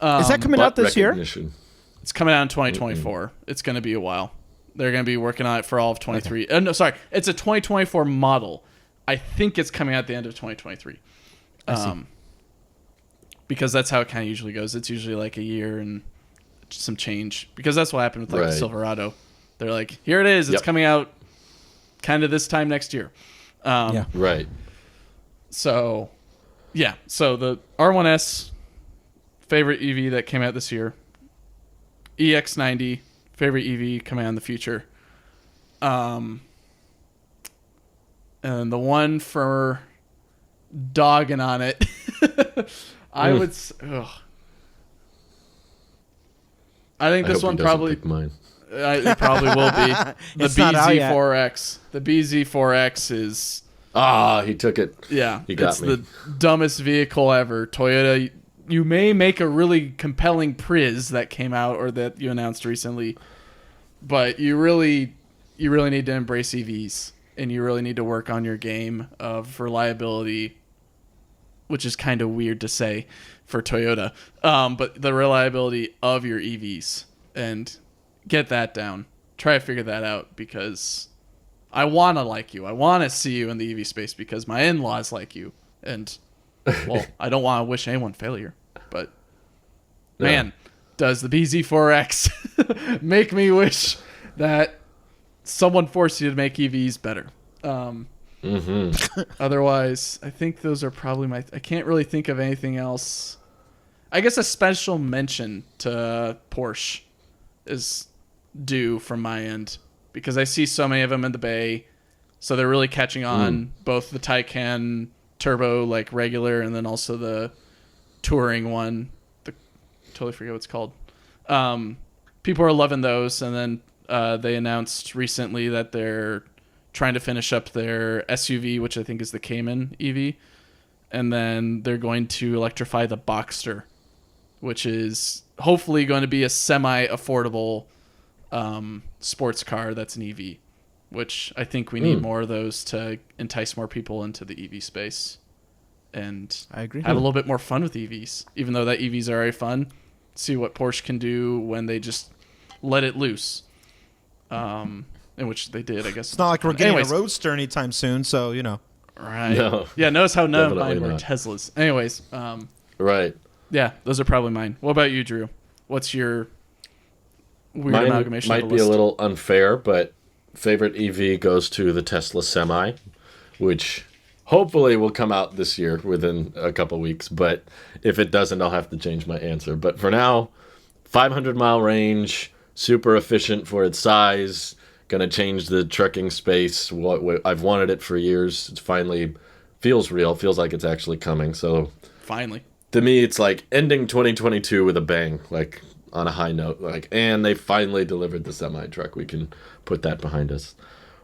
Speaker 1: Is that coming out this year?
Speaker 3: It's coming out in 2024. It's going to be a while. They're going to be working on it for all of 23. Okay. No, sorry. It's a 2024 model. I think it's coming out at the end of 2023. Because that's how it kind of usually goes. It's usually like a year and some change. Because that's what happened with like the Silverado. They're like, here it is. It's coming out kind of this time next year.
Speaker 2: Right.
Speaker 3: So, yeah. So the R1S, favorite EV that came out this year. EX90, favorite EV coming out in the future. And the one for dogging on it, I would. I think this one probably.
Speaker 2: Mine.
Speaker 3: It probably will be the BZ4X. The BZ4X is.
Speaker 2: He took it.
Speaker 3: Yeah,
Speaker 2: he got
Speaker 3: it's
Speaker 2: me.
Speaker 3: the dumbest vehicle ever. Toyota. You may make a really compelling Prius that came out or that you announced recently, but you really need to embrace EVs, and you really need to work on your game of reliability, which is kind of weird to say for Toyota, but the reliability of your EVs, and get that down. Try to figure that out, because I want to like you. I want to see you in the EV space because my in-laws like you, and well, I don't want to wish anyone failure, but man, does the BZ4X make me wish that someone forced you to make EVs better. Otherwise, I think those are probably I can't really think of anything else. I guess a special mention to Porsche is due from my end, because I see so many of them in the Bay, so they're really catching on. Both the Taycan Turbo, like regular, and then also the touring one. Totally forget what it's called. People are loving those, and then they announced recently that they're trying to finish up their SUV, which I think is the Cayman EV, and then they're going to electrify the Boxster, which is hopefully going to be a semi-affordable sports car that's an EV, which I think we need more of those to entice more people into the EV space. And
Speaker 1: I agree.
Speaker 3: Have a little bit more fun with EVs, even though that EVs are very fun. See what Porsche can do when they just let it loose. In which they did, I guess.
Speaker 1: It's not like we're getting a Roadster anytime soon, so, you know.
Speaker 3: Right.
Speaker 2: No,
Speaker 3: yeah, notice how none of
Speaker 2: definitely
Speaker 3: mine were
Speaker 2: not.
Speaker 3: Teslas. Anyways.
Speaker 2: Right.
Speaker 3: Yeah, those are probably mine. What about you, Drew? What's your weird
Speaker 2: Mine
Speaker 3: amalgamation
Speaker 2: might
Speaker 3: of the
Speaker 2: be
Speaker 3: list?
Speaker 2: a little unfair, but favorite EV goes to the Tesla Semi, which hopefully will come out this year within a couple weeks. But if it doesn't, I'll have to change my answer. But for now, 500-mile range, super efficient for its size, going to change the trucking space. I've wanted it for years. It finally feels real, feels like it's actually coming. So
Speaker 3: Finally.
Speaker 2: to me, it's like ending 2022 with a bang, like on a high note. Like, and they finally delivered the semi-truck. We can put that behind us.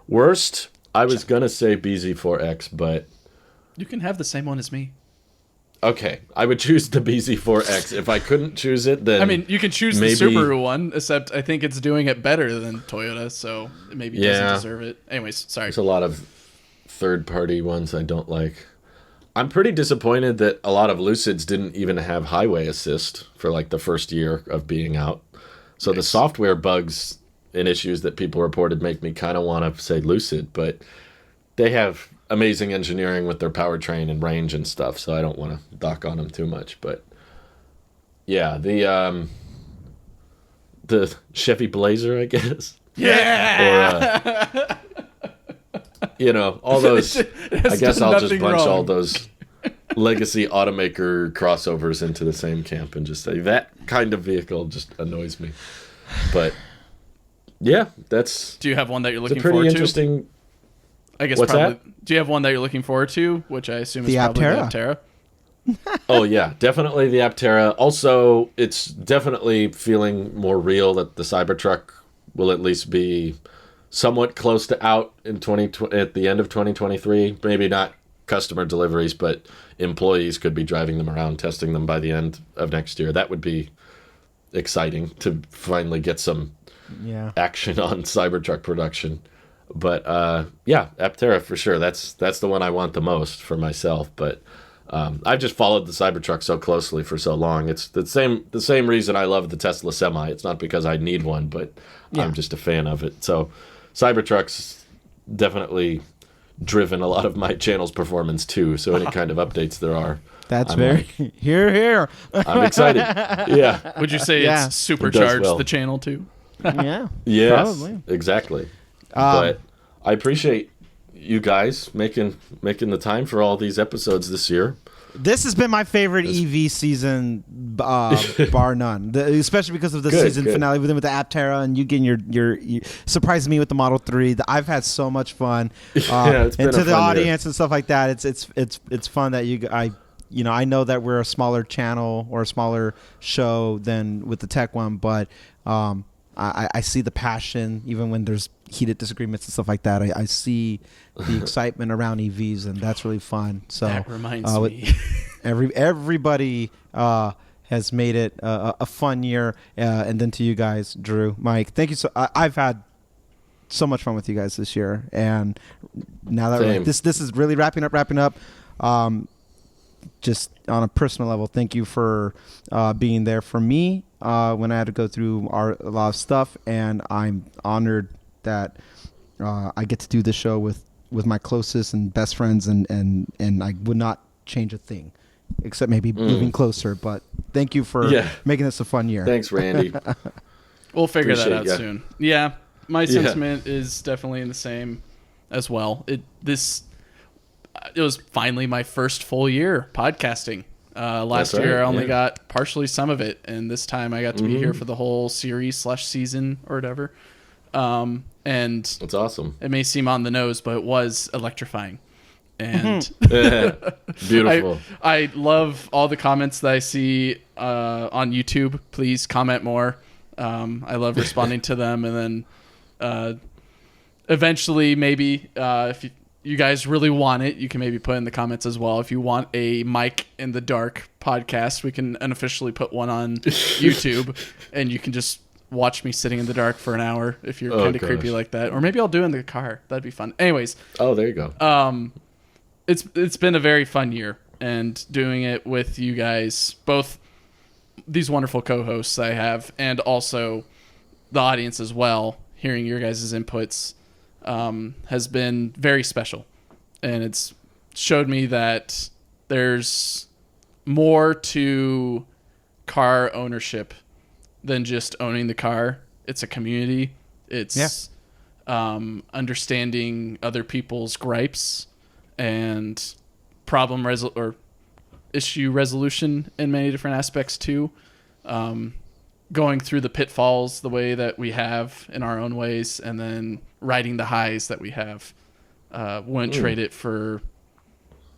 Speaker 2: Worst, I was going to say BZ4X, but
Speaker 3: You can have the same one as me.
Speaker 2: okay, I would choose the BZ4X. If I couldn't choose it, then
Speaker 3: I mean, you can choose
Speaker 2: maybe,
Speaker 3: the Subaru one, except I think it's doing it better than Toyota, so maybe it doesn't deserve it. Anyways, sorry.
Speaker 2: There's a lot of third-party ones I don't like. I'm pretty disappointed that a lot of Lucids didn't even have highway assist for like the first year of being out. So the software bugs and issues that people reported make me kind of want to say Lucid, but they have amazing engineering with their powertrain and range and stuff, so I don't want to dock on them too much. But yeah, the Chevy Blazer, I guess.
Speaker 3: Yeah.
Speaker 2: Or you know, all those. I guess I'll just bunch all those legacy automaker crossovers into the same camp and just say that kind of vehicle just annoys me. But yeah, that's.
Speaker 3: Do you have one that you're
Speaker 2: It's a
Speaker 3: looking
Speaker 2: pretty
Speaker 3: forward
Speaker 2: interesting.
Speaker 3: to? I guess
Speaker 2: What's
Speaker 3: probably.
Speaker 2: that?
Speaker 3: Do you have one that you're looking forward to? Which I assume is
Speaker 1: The
Speaker 3: probably
Speaker 1: Aptera.
Speaker 3: the Aptera.
Speaker 2: Oh yeah, definitely the Aptera. Also, it's definitely feeling more real that the Cybertruck will at least be somewhat close to out in at the end of 2023. Maybe not customer deliveries, but employees could be driving them around, testing them by the end of next year. That would be exciting to finally get some action on Cybertruck production. But yeah, Aptera for sure. That's the one I want the most for myself. But I've just followed the Cybertruck so closely for so long. It's the same reason I love the Tesla Semi. It's not because I need one, but I'm just a fan of it. So Cybertruck's definitely driven a lot of my channel's performance too. So any kind of updates there are,
Speaker 1: that's very here.
Speaker 2: I'm excited. Yeah.
Speaker 3: Would you say it's supercharged the channel too?
Speaker 1: Yeah.
Speaker 2: Yes.
Speaker 1: Probably.
Speaker 2: Exactly. But I appreciate you guys making the time for all these episodes this year.
Speaker 1: This has been my favorite EV season, bar none. Especially because of the season finale with the Aptera, and you getting your surprising me with the Model 3. I've had so much fun.
Speaker 2: It's been
Speaker 1: and to the audience
Speaker 2: year.
Speaker 1: and stuff like that, it's fun that I know that we're a smaller channel or a smaller show than with the tech one, but I see the passion even when there's heated disagreements and stuff like that. I see the excitement around EVs, and that's really fun. So
Speaker 3: that reminds me.
Speaker 1: Everybody has made it a fun year, and then to you guys, Drew, Mike, thank you. I've had so much fun with you guys this year, and now that this is really wrapping up. Just on a personal level, thank you for being there for me when I had to go through a lot of stuff, and I'm honored that I get to do this show with my closest and best friends, and I would not change a thing, except maybe moving closer. But thank you for making this a fun year.
Speaker 2: Thanks, Randy.
Speaker 3: We'll figure that out soon. Yeah, my sentiment is definitely in the same as well. It was finally my first full year podcasting. Last year I only got partially some of it, and this time I got to be here for the whole series/season or whatever. And
Speaker 2: it's awesome.
Speaker 3: It may seem on the nose, but it was electrifying. And
Speaker 2: beautiful.
Speaker 3: I love all the comments that I see on YouTube. Please comment more. I love responding to them, and then eventually maybe if you guys really want it, you can maybe put in the comments as well. If you want a Mike in the Dark podcast, we can unofficially put one on YouTube, and you can just watch me sitting in the dark for an hour if you're kind of creepy like that. Or maybe I'll do it in the car. That'd be fun. Anyways.
Speaker 2: Oh, there you go.
Speaker 3: It's been a very fun year, and doing it with you guys, both these wonderful co-hosts I have, and also the audience as well, hearing your guys' inputs has been very special. And it's showed me that there's more to car ownership than just owning the car. It's a community. It's understanding other people's gripes and or issue resolution in many different aspects too. Going through the pitfalls the way that we have in our own ways, and then riding the highs that we have. Wouldn't trade it for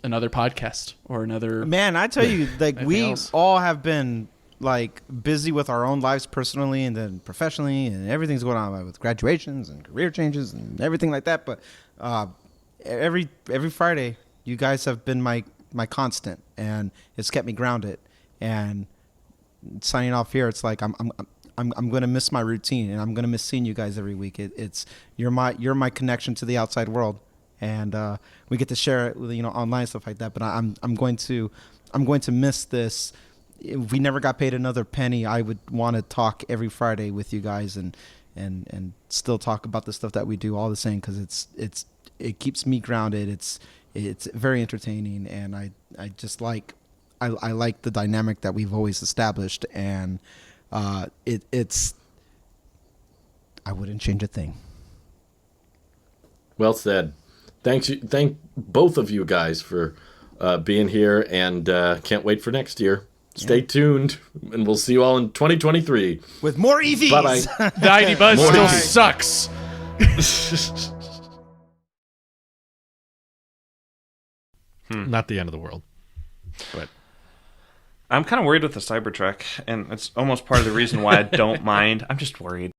Speaker 3: another podcast or another.
Speaker 1: Man, I tell you, like we
Speaker 3: else.
Speaker 1: all have been like busy with our own lives personally and then professionally, and everything's going on with graduations and career changes and everything like that. But every Friday, you guys have been my constant, and it's kept me grounded. And signing off here, it's like I'm going to miss my routine, and I'm going to miss seeing you guys every week. You're my connection to the outside world, and we get to share it with online stuff like that. But I'm going to miss this. If we never got paid another penny, I would want to talk every Friday with you guys and still talk about the stuff that we do all the same, because it keeps me grounded. It's very entertaining, and I just like the dynamic that we've always established, and it's I wouldn't change a thing.
Speaker 2: Well said. Thank both of you guys for being here, and can't wait for next year. Stay tuned, and we'll see you all in 2023
Speaker 1: with more EVs.
Speaker 2: Bye-bye.
Speaker 3: The ID Buzz still sucks.
Speaker 4: Not the end of the world, but
Speaker 5: I'm kind of worried with the Cybertruck, and it's almost part of the reason why I don't mind. I'm just worried.